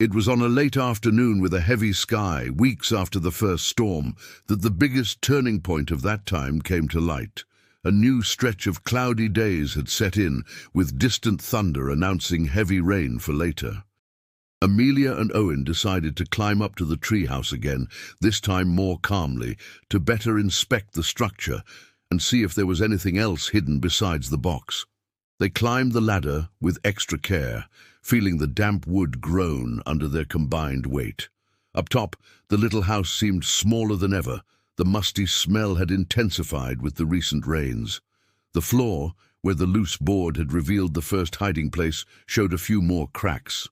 It was on a late afternoon with a heavy sky, weeks after the first storm, that the biggest turning point of that time came to light. A new stretch of cloudy days had set in, with distant thunder announcing heavy rain for later. Amelia and Owen decided to climb up to the treehouse again, this time more calmly, to better inspect the structure and see if there was anything else hidden besides the box. They climbed the ladder with extra care, feeling the damp wood groan under their combined weight. Up top, the little house seemed smaller than ever. The musty smell had intensified with the recent rains. The floor, where the loose board had revealed the first hiding place, showed a few more cracks.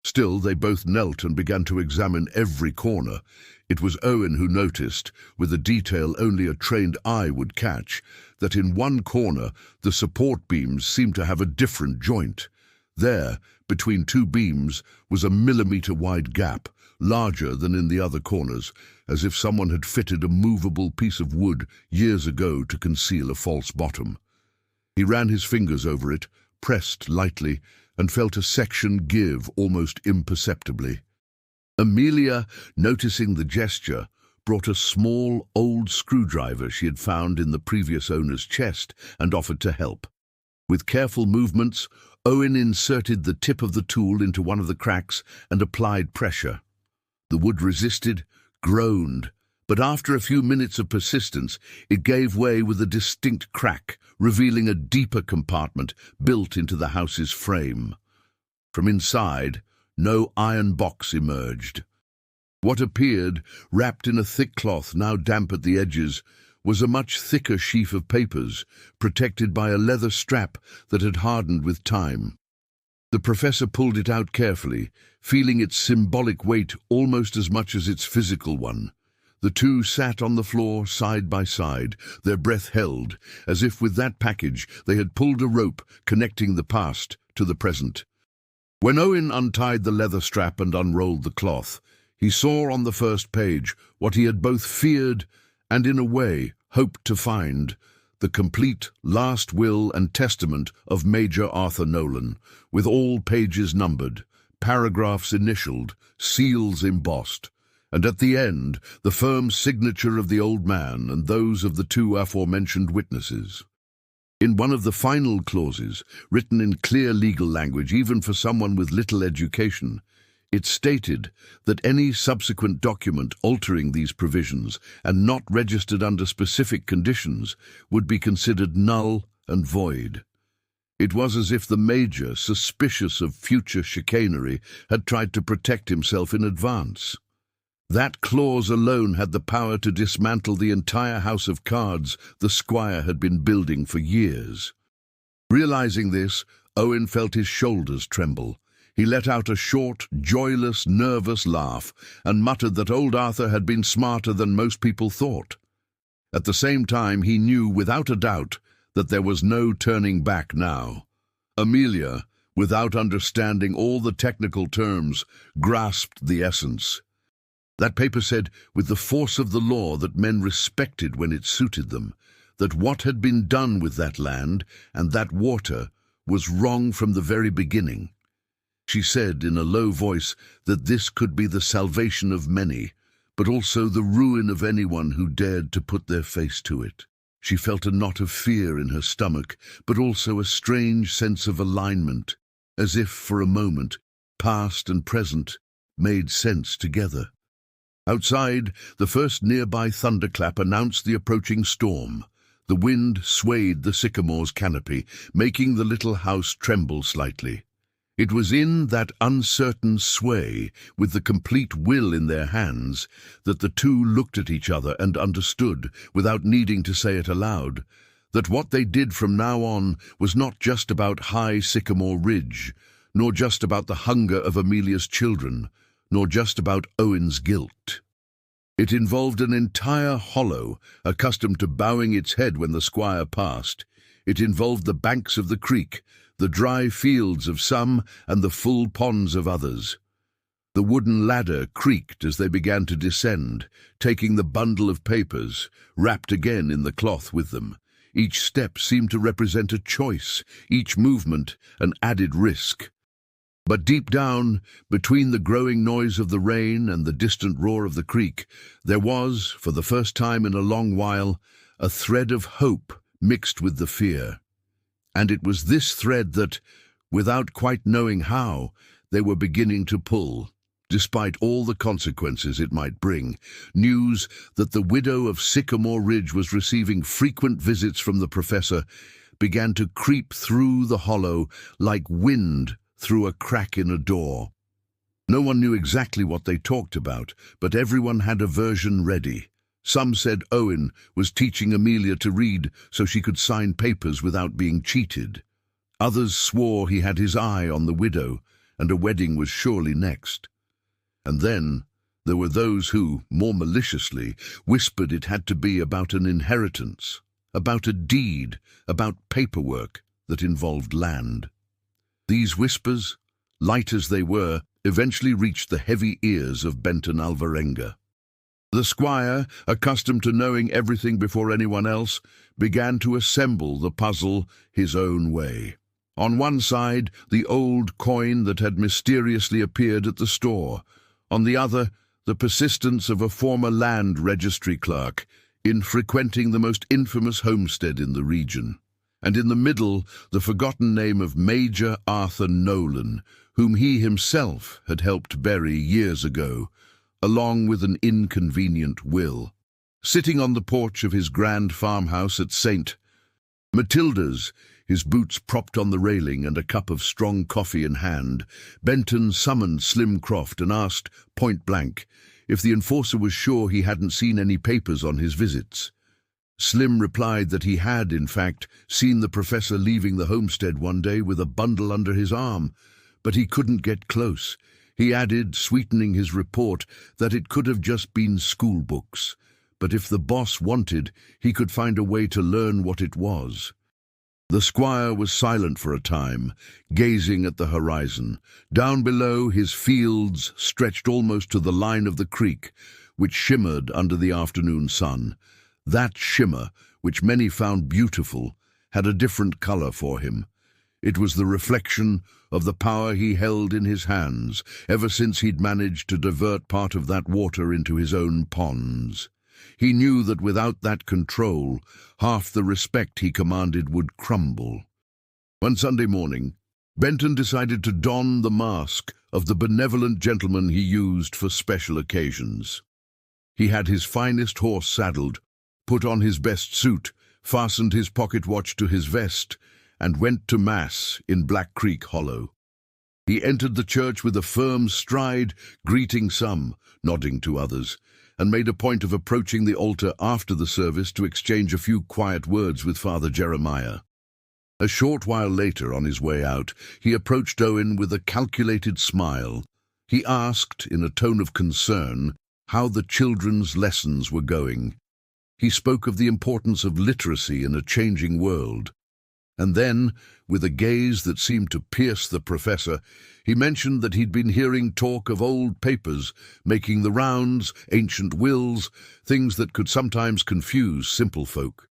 Still, they both knelt and began to examine every corner. It was Owen who noticed, with a detail only a trained eye would catch, that in one corner the support beams seemed to have a different joint. There, between two beams, was a millimetre-wide gap, larger than in the other corners, as if someone had fitted a movable piece of wood years ago to conceal a false bottom. He ran his fingers over it, pressed lightly, and felt a section give almost imperceptibly. Amelia, noticing the gesture, brought a small, old screwdriver she had found in the previous owner's chest and offered to help. With careful movements, Owen inserted the tip of the tool into one of the cracks and applied pressure. The wood resisted, groaned, but after a few minutes of persistence, it gave way with a distinct crack, revealing a deeper compartment built into the house's frame. From inside, no iron box emerged. What appeared, wrapped in a thick cloth now damp at the edges, was a much thicker sheaf of papers, protected by a leather strap that had hardened with time. The professor pulled it out carefully, feeling its symbolic weight almost as much as its physical one. The two sat on the floor side by side, their breath held, as if with that package they had pulled a rope connecting the past to the present. When Owen untied the leather strap and unrolled the cloth, he saw on the first page what he had both feared and, in a way, hoped to find: the complete last will and testament of Major Arthur Nolan, with all pages numbered, paragraphs initialed, seals embossed, and at the end the firm signature of the old man and those of the two aforementioned witnesses. In one of the final clauses, written in clear legal language even for someone with little education, it stated that any subsequent document altering these provisions and not registered under specific conditions would be considered null and void. It was as if the Major, suspicious of future chicanery, had tried to protect himself in advance. That clause alone had the power to dismantle the entire house of cards the squire had been building for years. Realizing this, Owen felt his shoulders tremble. He let out a short, joyless, nervous laugh and muttered that old Arthur had been smarter than most people thought. At the same time, he knew without a doubt that there was no turning back now. Amelia, without understanding all the technical terms, grasped the essence. That paper said, with the force of the law that men respected when it suited them, that what had been done with that land and that water was wrong from the very beginning. She said in a low voice that this could be the salvation of many, but also the ruin of anyone who dared to put their face to it. She felt a knot of fear in her stomach, but also a strange sense of alignment, as if, for a moment, past and present made sense together. Outside, the first nearby thunderclap announced the approaching storm. The wind swayed the sycamore's canopy, making the little house tremble slightly. It was in that uncertain sway, with the complete will in their hands, that the two looked at each other and understood, without needing to say it aloud, that what they did from now on was not just about high Sycamore Ridge, nor just about the hunger of Amelia's children, nor just about Owen's guilt. It involved an entire hollow, accustomed to bowing its head when the squire passed. It involved the banks of the creek, the dry fields of some and the full ponds of others. The wooden ladder creaked as they began to descend, taking the bundle of papers, wrapped again in the cloth with them. Each step seemed to represent a choice, each movement an added risk. But deep down, between the growing noise of the rain and the distant roar of the creek, there was, for the first time in a long while, a thread of hope mixed with the fear. And it was this thread that, without quite knowing how, they were beginning to pull, despite all the consequences it might bring. News that the widow of Sycamore Ridge was receiving frequent visits from the professor began to creep through the hollow like wind through a crack in a door. No one knew exactly what they talked about, but everyone had a version ready. Some said Owen was teaching Amelia to read so she could sign papers without being cheated. Others swore he had his eye on the widow, and a wedding was surely next. And then there were those who, more maliciously, whispered it had to be about an inheritance, about a deed, about paperwork that involved land. These whispers, light as they were, eventually reached the heavy ears of Benton Alvarenga. The squire, accustomed to knowing everything before anyone else, began to assemble the puzzle his own way. On one side, the old coin that had mysteriously appeared at the store. On the other, the persistence of a former land registry clerk in frequenting the most infamous homestead in the region. And in the middle, the forgotten name of Major Arthur Nolan, whom he himself had helped bury years ago, along with an inconvenient will. Sitting on the porch of his grand farmhouse at St. Matilda's, his boots propped on the railing and a cup of strong coffee in hand, Benton summoned Slim Croft and asked, point blank, if the enforcer was sure he hadn't seen any papers on his visits. Slim replied that he had, in fact, seen the professor leaving the homestead one day with a bundle under his arm, but he couldn't get close. He added, sweetening his report, that it could have just been school books, but if the boss wanted, he could find a way to learn what it was. The squire was silent for a time, gazing at the horizon. Down below, his fields stretched almost to the line of the creek, which shimmered under the afternoon sun. That shimmer, which many found beautiful, had a different color for him. It was the reflection of the power he held in his hands, ever since he'd managed to divert part of that water into his own ponds. He knew that without that control, half the respect he commanded would crumble. One Sunday morning, Benton decided to don the mask of the benevolent gentleman he used for special occasions. He had his finest horse saddled, put on his best suit, fastened his pocket watch to his vest, and went to Mass in Black Creek Hollow. He entered the church with a firm stride, greeting some, nodding to others, and made a point of approaching the altar after the service to exchange a few quiet words with Father Jeremiah. A short while later, on his way out, he approached Owen with a calculated smile. He asked, in a tone of concern, how the children's lessons were going. He spoke of the importance of literacy in a changing world. And then, with a gaze that seemed to pierce the professor, he mentioned that he'd been hearing talk of old papers making the rounds, ancient wills, things that could sometimes confuse simple folk.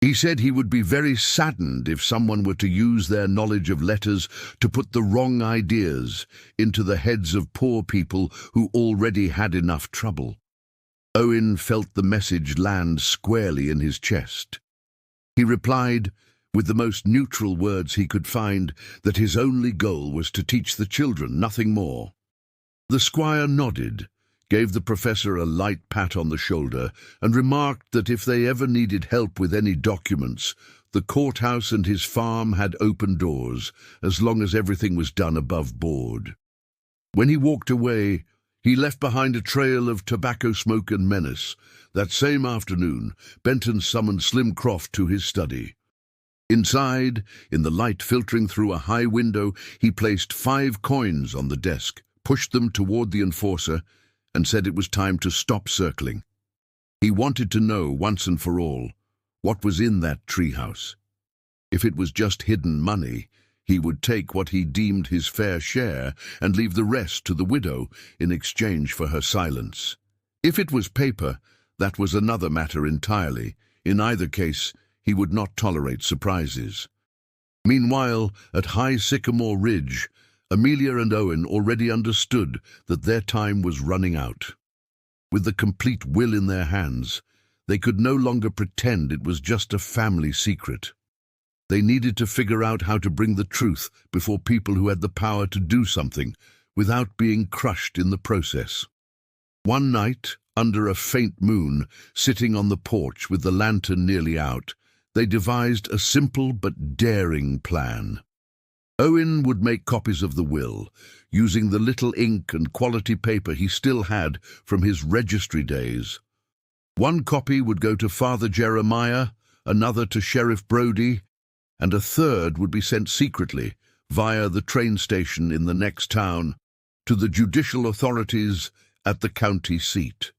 He said he would be very saddened if someone were to use their knowledge of letters to put the wrong ideas into the heads of poor people who already had enough trouble. Owen felt the message land squarely in his chest. He replied, with the most neutral words he could find, that his only goal was to teach the children, nothing more. The squire nodded, gave the professor a light pat on the shoulder, and remarked that if they ever needed help with any documents, the courthouse and his farm had open doors, as long as everything was done above board. When he walked away, he left behind a trail of tobacco smoke and menace. That same afternoon, Benton summoned Slim Croft to his study. Inside, in the light filtering through a high window, he placed 5 coins on the desk, pushed them toward the enforcer, and said it was time to stop circling. He wanted to know, once and for all, what was in that treehouse. If it was just hidden money, he would take what he deemed his fair share and leave the rest to the widow in exchange for her silence. If it was paper, that was another matter entirely. In either case, he would not tolerate surprises. Meanwhile, at High Sycamore Ridge, Amelia and Owen already understood that their time was running out. With the complete will in their hands, they could no longer pretend it was just a family secret. They needed to figure out how to bring the truth before people who had the power to do something without being crushed in the process. One night, under a faint moon, sitting on the porch with the lantern nearly out, they devised a simple but daring plan. Owen would make copies of the will, using the little ink and quality paper he still had from his registry days. One copy would go to Father Jeremiah, another to Sheriff Brody, and a third would be sent secretly via the train station in the next town to the judicial authorities at the county seat.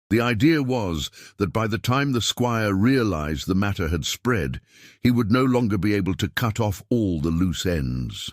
The idea was that by the time the squire realized the matter had spread, he would no longer be able to cut off all the loose ends.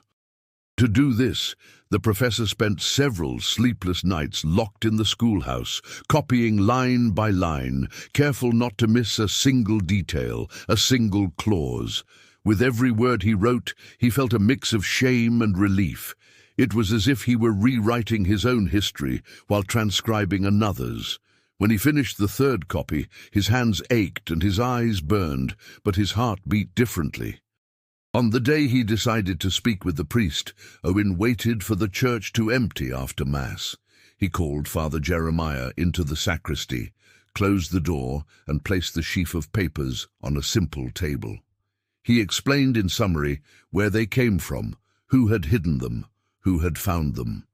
To do this, the professor spent several sleepless nights locked in the schoolhouse, copying line by line, careful not to miss a single detail, a single clause. With every word he wrote, he felt a mix of shame and relief. It was as if he were rewriting his own history while transcribing another's. When he finished the third copy, his hands ached and his eyes burned, but his heart beat differently. On the day he decided to speak with the priest, Owen waited for the church to empty after Mass. He called Father Jeremiah into the sacristy, closed the door, and placed the sheaf of papers on a simple table. He explained in summary where they came from, who had hidden them, who had found them.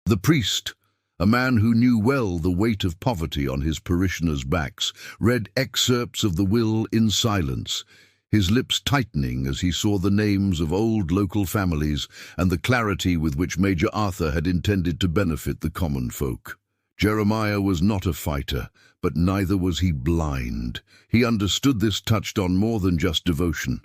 The priest, a man who knew well the weight of poverty on his parishioners' backs, read excerpts of the will in silence, his lips tightening as he saw the names of old local families and the clarity with which Major Arthur had intended to benefit the common folk. Jeremiah was not a fighter, but neither was he blind. He understood this touched on more than just devotion.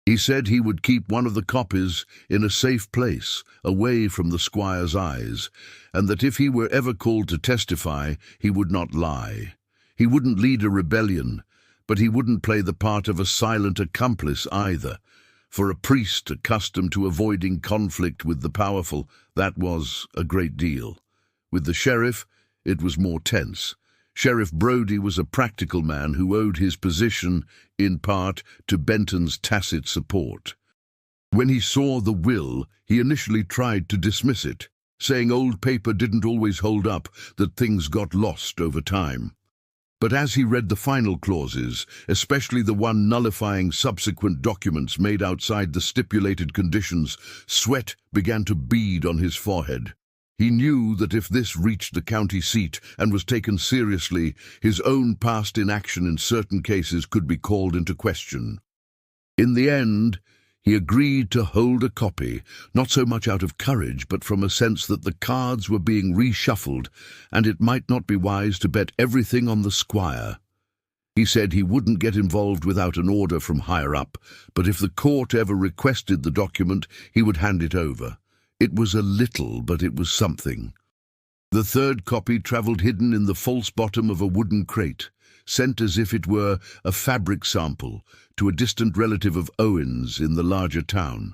He said he would keep one of the copies in a safe place, away from the squire's eyes, and that if he were ever called to testify, he would not lie. He wouldn't lead a rebellion, but he wouldn't play the part of a silent accomplice either. For a priest accustomed to avoiding conflict with the powerful, that was a great deal. With the sheriff, it was more tense. Sheriff Brody was a practical man who owed his position, in part, to Benton's tacit support. When he saw the will, he initially tried to dismiss it, saying old paper didn't always hold up, that things got lost over time. But as he read the final clauses, especially the one nullifying subsequent documents made outside the stipulated conditions, sweat began to bead on his forehead. He knew that if this reached the county seat and was taken seriously, his own past inaction in certain cases could be called into question. In the end, he agreed to hold a copy, not so much out of courage, but from a sense that the cards were being reshuffled, and it might not be wise to bet everything on the squire. He said he wouldn't get involved without an order from higher up, but if the court ever requested the document, he would hand it over. It was a little, but it was something. The third copy travelled hidden in the false bottom of a wooden crate, sent as if it were a fabric sample to a distant relative of Owen's in the larger town.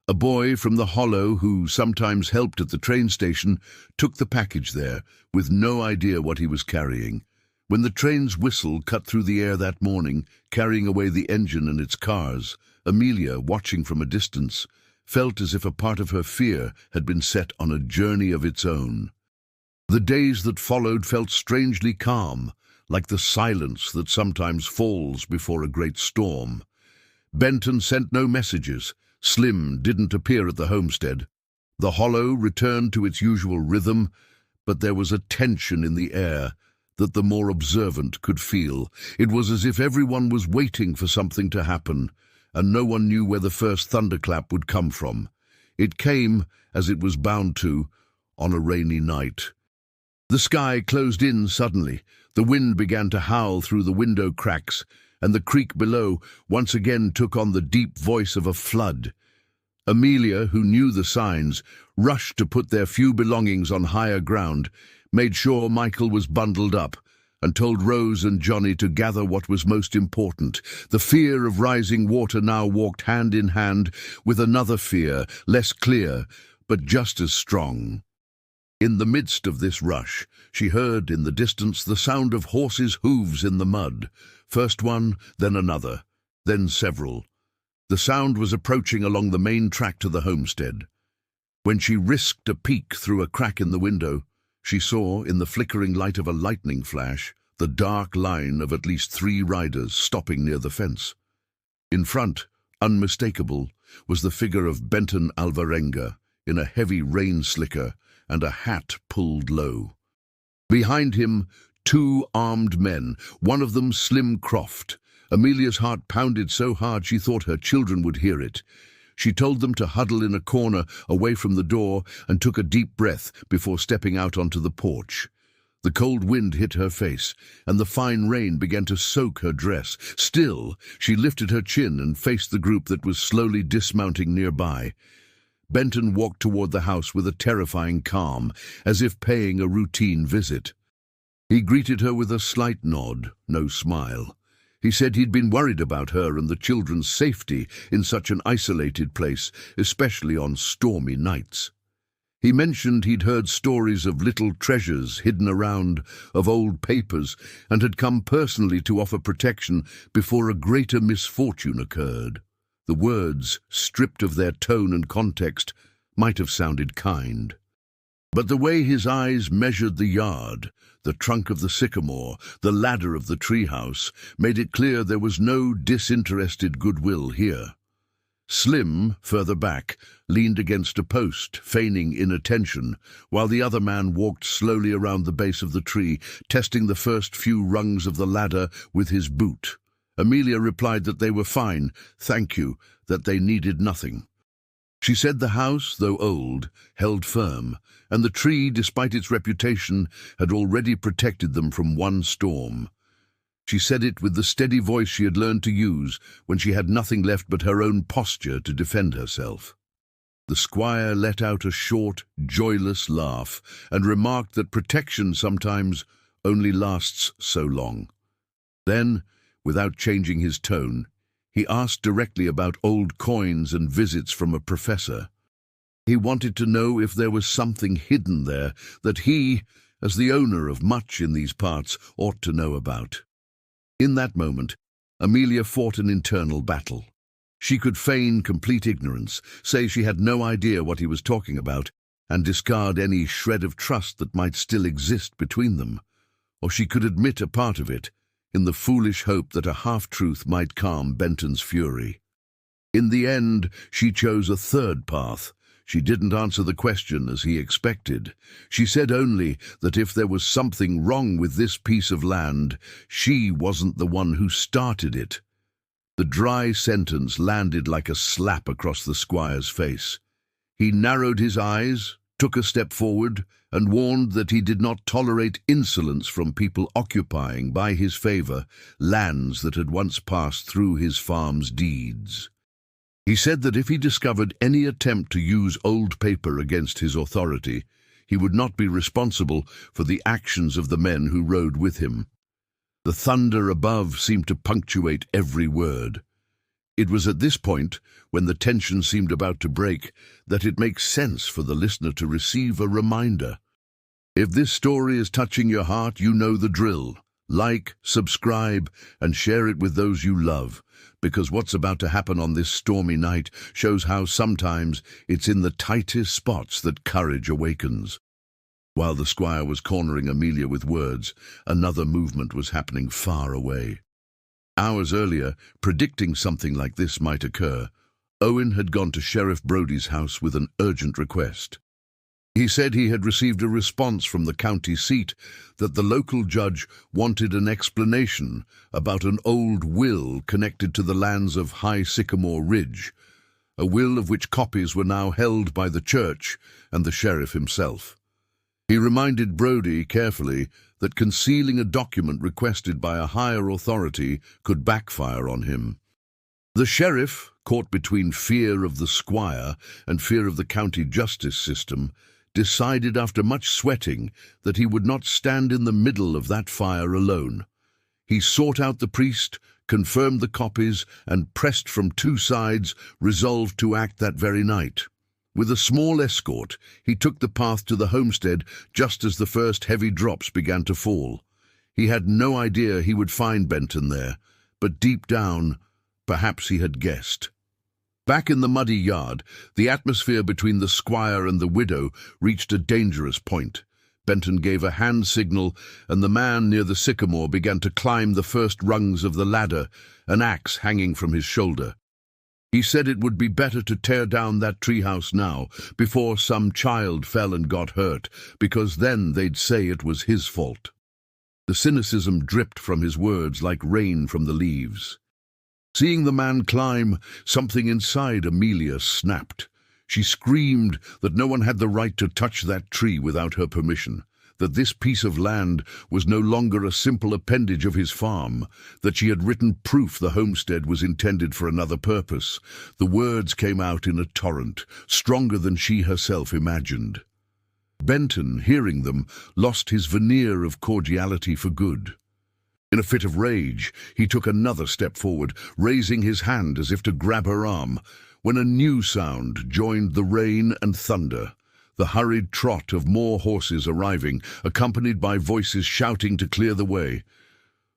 A boy from the Hollow, who sometimes helped at the train station, took the package there, with no idea what he was carrying. When the train's whistle cut through the air that morning, carrying away the engine and its cars, Amelia, watching from a distance, felt as if a part of her fear had been set on a journey of its own. The days that followed felt strangely calm, like the silence that sometimes falls before a great storm. Benton sent no messages. Slim didn't appear at the homestead. The Hollow returned to its usual rhythm, but there was a tension in the air that the more observant could feel. It was as if everyone was waiting for something to happen, and no one knew where the first thunderclap would come from. It came, as it was bound to, on a rainy night. The sky closed in suddenly. The wind began to howl through the window cracks, and the creek below once again took on the deep voice of a flood. Amelia, who knew the signs, rushed to put their few belongings on higher ground, made sure Michael was bundled up, and told Rose and Johnny to gather what was most important. The fear of rising water now walked hand in hand with another fear, less clear, but just as strong. In the midst of this rush, she heard in the distance the sound of horses' hooves in the mud, first one, then another, then several. The sound was approaching along the main track to the homestead. When she risked a peek through a crack in the window, she saw, in the flickering light of a lightning flash, the dark line of at least 3 riders stopping near the fence. In front, unmistakable, was the figure of Benton Alvarenga, in a heavy rain slicker and a hat pulled low. Behind him, 2 armed men, one of them Slim Croft. Amelia's heart pounded so hard she thought her children would hear it. She told them to huddle in a corner away from the door and took a deep breath before stepping out onto the porch. The cold wind hit her face, and the fine rain began to soak her dress. Still, she lifted her chin and faced the group that was slowly dismounting nearby. Benton walked toward the house with a terrifying calm, as if paying a routine visit. He greeted her with a slight nod, no smile. He said he'd been worried about her and the children's safety in such an isolated place, especially on stormy nights. He mentioned he'd heard stories of little treasures hidden around, of old papers, and had come personally to offer protection before a greater misfortune occurred. The words, stripped of their tone and context, might have sounded kind. But the way his eyes measured the yard, the trunk of the sycamore, the ladder of the treehouse, made it clear there was no disinterested goodwill here. Slim, further back, leaned against a post, feigning inattention, while the other man walked slowly around the base of the tree, testing the first few rungs of the ladder with his boot. Amelia replied that they were fine, thank you, that they needed nothing. She said the house, though old, held firm, and the tree, despite its reputation, had already protected them from one storm. She said it with the steady voice she had learned to use when she had nothing left but her own posture to defend herself. The squire let out a short, joyless laugh and remarked that protection sometimes only lasts so long. Then, without changing his tone, he asked directly about old coins and visits from a professor. He wanted to know if there was something hidden there that he, as the owner of much in these parts, ought to know about. In that moment, Amelia fought an internal battle. She could feign complete ignorance, say she had no idea what he was talking about, and discard any shred of trust that might still exist between them. Or she could admit a part of it, in the foolish hope that a half-truth might calm Benton's fury. In the end, she chose a third path. She didn't answer the question as he expected. She said only that if there was something wrong with this piece of land, she wasn't the one who started it. The dry sentence landed like a slap across the squire's face. He narrowed his eyes, took a step forward, and warned that he did not tolerate insolence from people occupying, by his favor, lands that had once passed through his farm's deeds. He said that if he discovered any attempt to use old paper against his authority, he would not be responsible for the actions of the men who rode with him. The thunder above seemed to punctuate every word. It was at this point, when the tension seemed about to break, that it makes sense for the listener to receive a reminder. If this story is touching your heart, you know the drill. Like, subscribe, and share it with those you love, because what's about to happen on this stormy night shows how sometimes it's in the tightest spots that courage awakens. While the squire was cornering Amelia with words, another movement was happening far away. Hours earlier, predicting something like this might occur, Owen had gone to Sheriff Brody's house with an urgent request. He said he had received a response from the county seat that the local judge wanted an explanation about an old will connected to the lands of High Sycamore Ridge, a will of which copies were now held by the church and the sheriff himself. He reminded Brody carefully that concealing a document requested by a higher authority could backfire on him. The sheriff, caught between fear of the squire and fear of the county justice system, decided after much sweating that he would not stand in the middle of that fire alone. He sought out the priest, confirmed the copies, and pressed from two sides, resolved to act that very night. With a small escort, he took the path to the homestead just as the first heavy drops began to fall. He had no idea he would find Benton there, but deep down, perhaps he had guessed. Back in the muddy yard, the atmosphere between the squire and the widow reached a dangerous point. Benton gave a hand signal, and the man near the sycamore began to climb the first rungs of the ladder, an axe hanging from his shoulder. He said it would be better to tear down that treehouse now, before some child fell and got hurt, because then they'd say it was his fault. The cynicism dripped from his words like rain from the leaves. Seeing the man climb, something inside Amelia snapped. She screamed that no one had the right to touch that tree without her permission, that this piece of land was no longer a simple appendage of his farm, that she had written proof the homestead was intended for another purpose. The words came out in a torrent, stronger than she herself imagined. Benton, hearing them, lost his veneer of cordiality for good. In a fit of rage, he took another step forward, raising his hand as if to grab her arm, when a new sound joined the rain and thunder, the hurried trot of more horses arriving, accompanied by voices shouting to clear the way.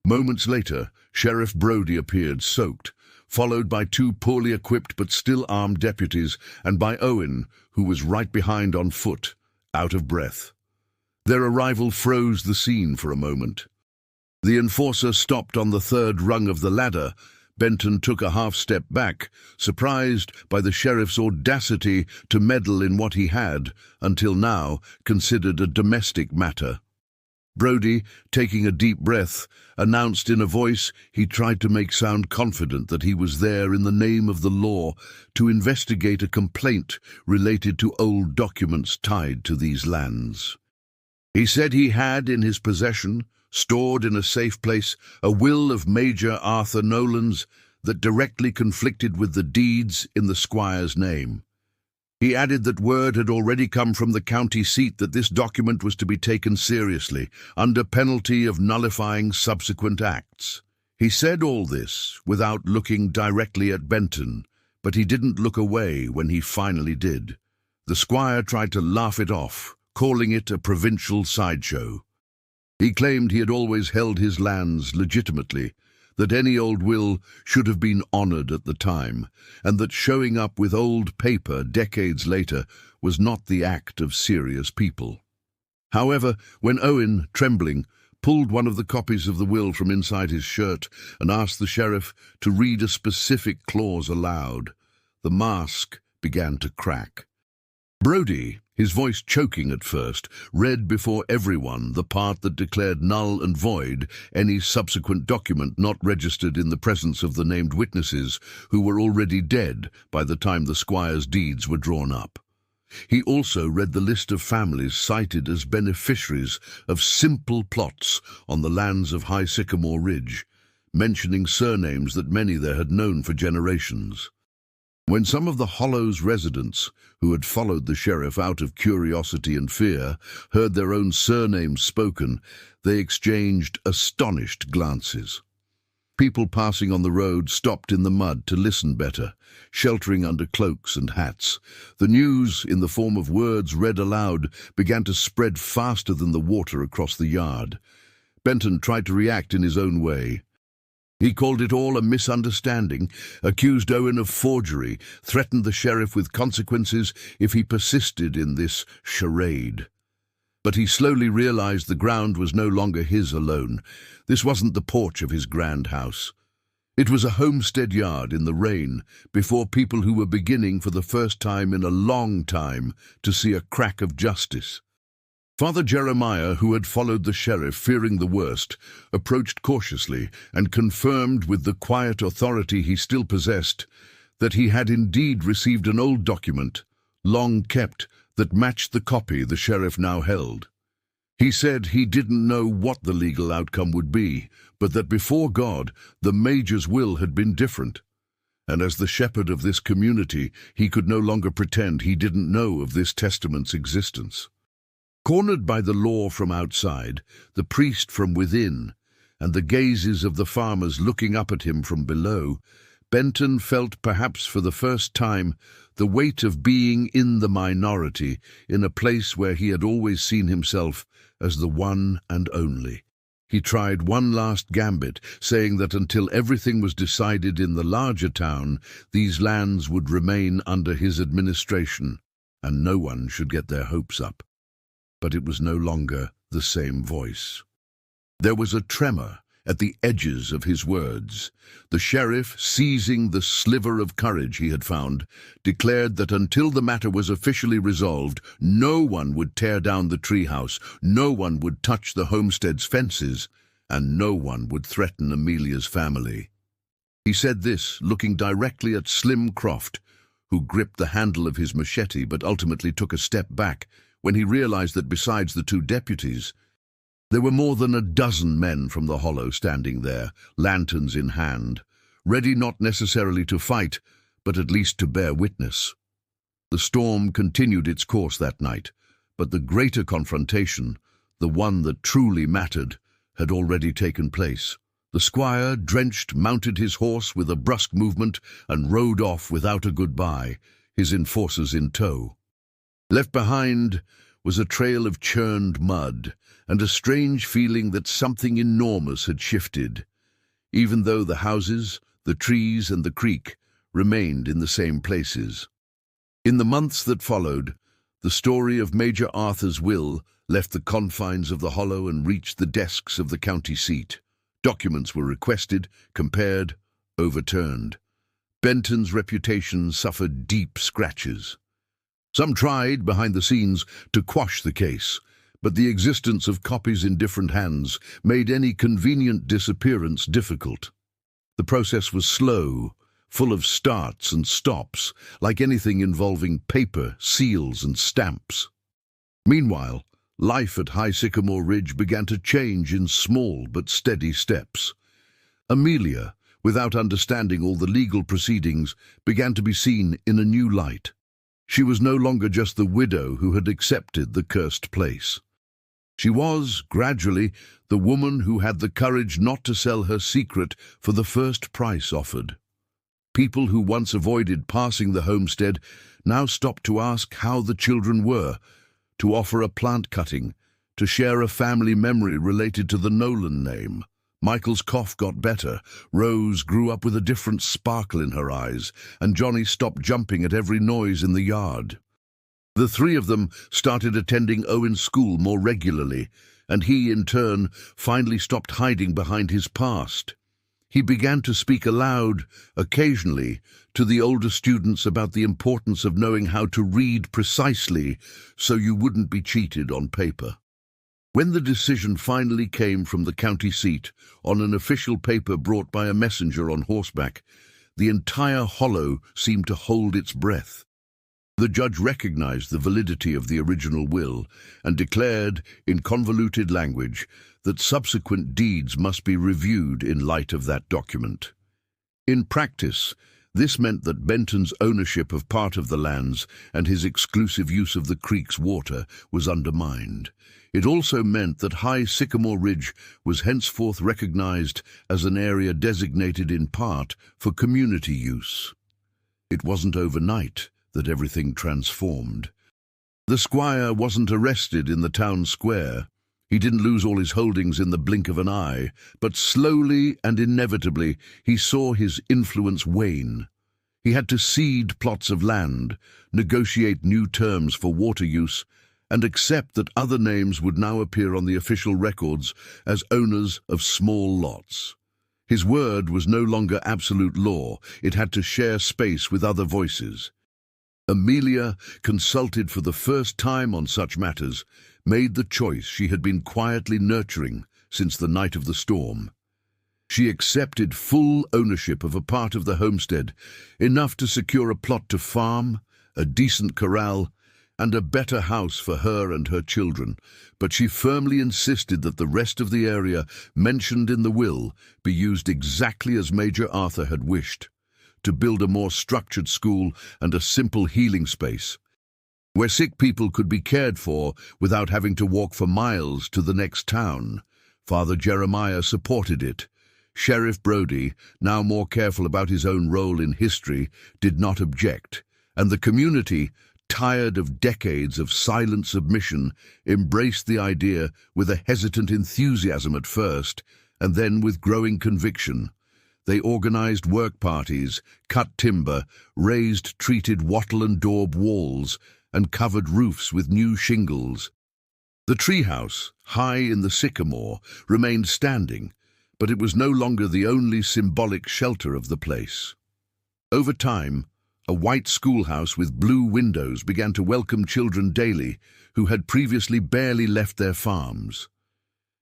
Moments later, Sheriff Brody appeared, soaked, followed by two poorly equipped but still armed deputies, and by Owen, who was right behind on foot, out of breath. Their arrival froze the scene for a moment. The enforcer stopped on the third rung of the ladder. Benton took a half-step back, surprised by the sheriff's audacity to meddle in what he had, until now, considered a domestic matter. Brody, taking a deep breath, announced in a voice he tried to make sound confident that he was there in the name of the law to investigate a complaint related to old documents tied to these lands. He said he had in his possession, stored in a safe place, a will of Major Arthur Nolan's that directly conflicted with the deeds in the squire's name. He added that word had already come from the county seat that this document was to be taken seriously, under penalty of nullifying subsequent acts. He said all this without looking directly at Benton, but he didn't look away when he finally did. The squire tried to laugh it off, calling it a provincial sideshow. He claimed he had always held his lands legitimately, that any old will should have been honored at the time, and that showing up with old paper decades later was not the act of serious people. However, when Owen, trembling, pulled one of the copies of the will from inside his shirt and asked the sheriff to read a specific clause aloud, the mask began to crack. Brody, his voice choking at first, read before everyone the part that declared null and void any subsequent document not registered in the presence of the named witnesses, who were already dead by the time the squire's deeds were drawn up. He also read the list of families cited as beneficiaries of simple plots on the lands of High Sycamore Ridge, mentioning surnames that many there had known for generations. When some of the Hollows residents, who had followed the sheriff out of curiosity and fear, heard their own surnames spoken, they exchanged astonished glances. People passing on the road stopped in the mud to listen better, sheltering under cloaks and hats. The news, in the form of words read aloud, began to spread faster than the water across the yard. Benton tried to react in his own way. He called it all a misunderstanding, accused Owen of forgery, threatened the sheriff with consequences if he persisted in this charade. But he slowly realized the ground was no longer his alone. This wasn't the porch of his grand house. It was a homestead yard in the rain, before people who were beginning for the first time in a long time to see a crack of justice. Father Jeremiah, who had followed the sheriff, fearing the worst, approached cautiously and confirmed with the quiet authority he still possessed that he had indeed received an old document, long kept, that matched the copy the sheriff now held. He said he didn't know what the legal outcome would be, but that before God, the Major's will had been different. And as the shepherd of this community, he could no longer pretend he didn't know of this testament's existence. Cornered by the law from outside, the priest from within, and the gazes of the farmers looking up at him from below, Benton felt perhaps for the first time the weight of being in the minority in a place where he had always seen himself as the one and only. He tried one last gambit, saying that until everything was decided in the larger town, these lands would remain under his administration, and no one should get their hopes up. But it was no longer the same voice. There was a tremor at the edges of his words. The sheriff, seizing the sliver of courage he had found, declared that until the matter was officially resolved, no one would tear down the treehouse, no one would touch the homestead's fences, and no one would threaten Amelia's family. He said this, looking directly at Slim Croft, who gripped the handle of his machete but ultimately took a step back when he realized that besides the two deputies, there were more than a dozen men from the hollow standing there, lanterns in hand, ready not necessarily to fight, but at least to bear witness. The storm continued its course that night, but the greater confrontation, the one that truly mattered, had already taken place. The squire, drenched, mounted his horse with a brusque movement and rode off without a goodbye, his enforcers in tow. Left behind was a trail of churned mud and a strange feeling that something enormous had shifted, even though the houses, the trees and the creek remained in the same places. In the months that followed, the story of Major Arthur's will left the confines of the hollow and reached the desks of the county seat. Documents were requested, compared, overturned. Benton's reputation suffered deep scratches. Some tried, behind the scenes, to quash the case, but the existence of copies in different hands made any convenient disappearance difficult. The process was slow, full of starts and stops, like anything involving paper, seals, and stamps. Meanwhile, life at High Sycamore Ridge began to change in small but steady steps. Amelia, without understanding all the legal proceedings, began to be seen in a new light. She was no longer just the widow who had accepted the cursed place. She was, gradually, the woman who had the courage not to sell her secret for the first price offered. People who once avoided passing the homestead now stopped to ask how the children were, to offer a plant cutting, to share a family memory related to the Nolan name. Michael's cough got better, Rose grew up with a different sparkle in her eyes, and Johnny stopped jumping at every noise in the yard. The three of them started attending Owen's school more regularly, and he, in turn, finally stopped hiding behind his past. He began to speak aloud, occasionally, to the older students about the importance of knowing how to read precisely so you wouldn't be cheated on paper. When the decision finally came from the county seat, on an official paper brought by a messenger on horseback, the entire hollow seemed to hold its breath. The judge recognized the validity of the original will and declared, in convoluted language, that subsequent deeds must be reviewed in light of that document. In practice, this meant that Benton's ownership of part of the lands and his exclusive use of the creek's water was undermined. It also meant that High Sycamore Ridge was henceforth recognized as an area designated in part for community use. It wasn't overnight that everything transformed. The squire wasn't arrested in the town square. He didn't lose all his holdings in the blink of an eye, but slowly and inevitably he saw his influence wane. He had to cede plots of land, negotiate new terms for water use, and accept that other names would now appear on the official records as owners of small lots. His word was no longer absolute law. It had to share space with other voices. Amelia, consulted for the first time on such matters, made the choice she had been quietly nurturing since the night of the storm. She accepted full ownership of a part of the homestead, enough to secure a plot to farm, a decent corral, and a better house for her and her children, but she firmly insisted that the rest of the area mentioned in the will be used exactly as Major Arthur had wished, to build a more structured school and a simple healing space, where sick people could be cared for without having to walk for miles to the next town. Father Jeremiah supported it. Sheriff Brody, now more careful about his own role in history, did not object, and the community, tired of decades of silent submission, embraced the idea with a hesitant enthusiasm at first, and then with growing conviction. They organized work parties, cut timber, raised treated wattle and daub walls, and covered roofs with new shingles. The treehouse, high in the sycamore, remained standing, but it was no longer the only symbolic shelter of the place. Over time, a white schoolhouse with blue windows began to welcome children daily who had previously barely left their farms.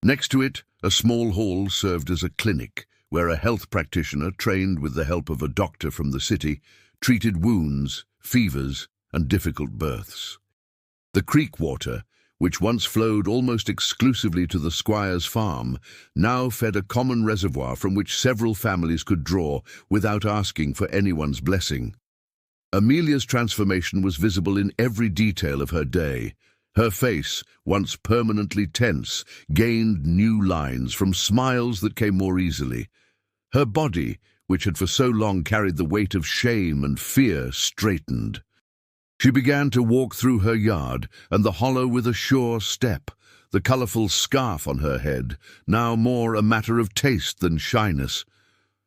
Next to it, A small hall served as a clinic, where a health practitioner, trained with the help of a doctor from the city, treated wounds, fevers, and difficult births. The creek water, which once flowed almost exclusively to the squire's farm, now fed a common reservoir from which several families could draw without asking for anyone's blessing. Amelia's transformation was visible in every detail of her day. Her face, once permanently tense, gained new lines from smiles that came more easily. Her body, which had for so long carried the weight of shame and fear, straightened. She began to walk through her yard, and the hollow with a sure step, the colourful scarf on her head, now more a matter of taste than shyness.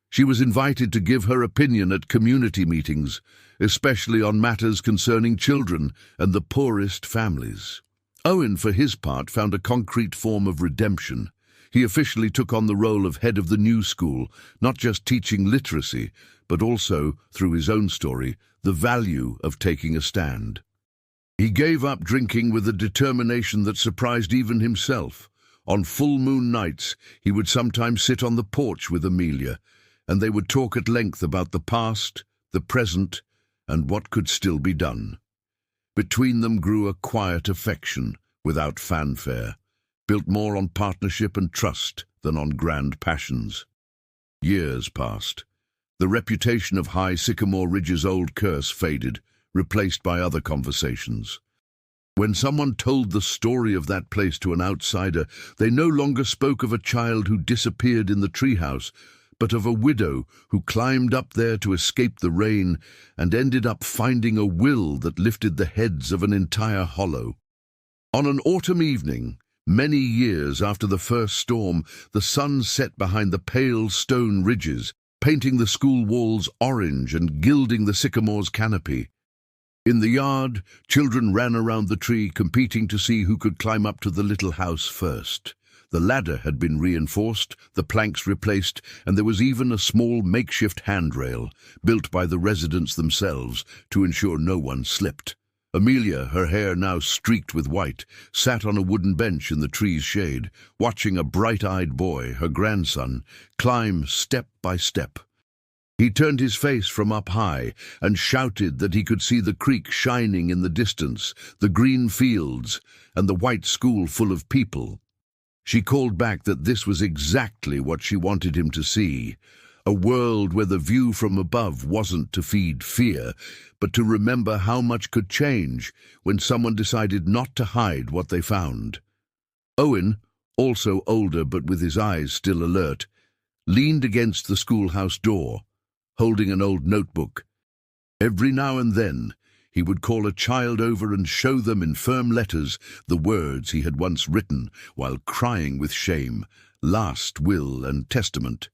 She was invited to give her opinion at community meetings, especially on matters concerning children and the poorest families. Owen, for his part, found a concrete form of redemption. He officially took on the role of head of the new school, not just teaching literacy, but also, through his own story, the value of taking a stand. He gave up drinking with a determination that surprised even himself. On full moon nights, he would sometimes sit on the porch with Amelia, and they would talk at length about the past, the present, and what could still be done. Between them grew a quiet affection, without fanfare, built more on partnership and trust than on grand passions. Years passed. The reputation of High Sycamore Ridge's old curse faded, replaced by other conversations. When someone told the story of that place to an outsider, they no longer spoke of a child who disappeared in the treehouse, but of a widow who climbed up there to escape the rain and ended up finding a will that lifted the heads of an entire hollow. On an autumn evening, many years after the first storm, the sun set behind the pale stone ridges, painting the school walls orange and gilding the sycamore's canopy. In the yard, children ran around the tree, competing to see who could climb up to the little house first. The ladder had been reinforced, the planks replaced, and there was even a small makeshift handrail, built by the residents themselves, to ensure no one slipped. Amelia, her hair now streaked with white, sat on a wooden bench in the tree's shade, watching a bright-eyed boy, her grandson, climb step by step. He turned his face from up high and shouted that he could see the creek shining in the distance, the green fields, and the white school full of people. She called back that this was exactly what she wanted him to see, a world where the view from above wasn't to feed fear, but to remember how much could change when someone decided not to hide what they found. Owen, also older but with his eyes still alert, leaned against the schoolhouse door, holding an old notebook. Every now and then, he would call a child over and show them in firm letters the words he had once written while crying with shame, last will and testament.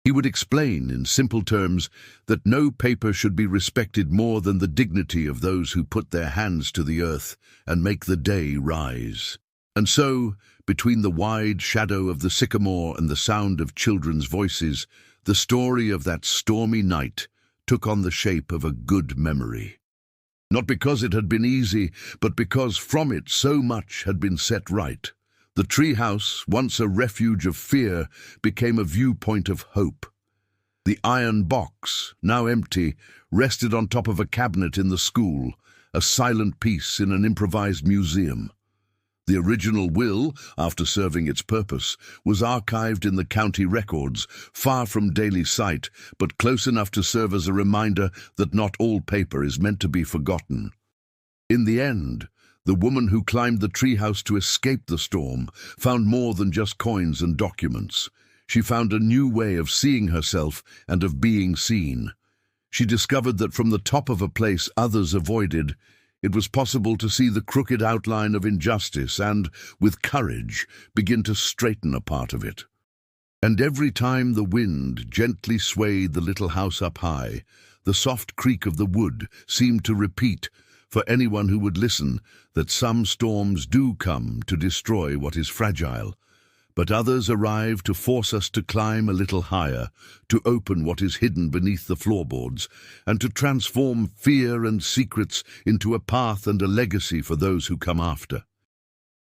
He would explain in simple terms that no paper should be respected more than the dignity of those who put their hands to the earth and make the day rise. And so, between the wide shadow of the sycamore and the sound of children's voices, the story of that stormy night took on the shape of a good memory. Not because it had been easy, but because from it so much had been set right. The treehouse, once a refuge of fear, became a viewpoint of hope. The iron box, now empty, rested on top of a cabinet in the school, a silent piece in an improvised museum. The original will, after serving its purpose, was archived in the county records, far from daily sight, but close enough to serve as a reminder that not all paper is meant to be forgotten. In the end, the woman who climbed the treehouse to escape the storm found more than just coins and documents. She found a new way of seeing herself and of being seen. She discovered that from the top of a place others avoided, it was possible to see the crooked outline of injustice and, with courage, begin to straighten a part of it. And every time the wind gently swayed the little house up high, the soft creak of the wood seemed to repeat, for anyone who would listen, that some storms do come to destroy what is fragile, but others arrive to force us to climb a little higher, to open what is hidden beneath the floorboards, and to transform fear and secrets into a path and a legacy for those who come after.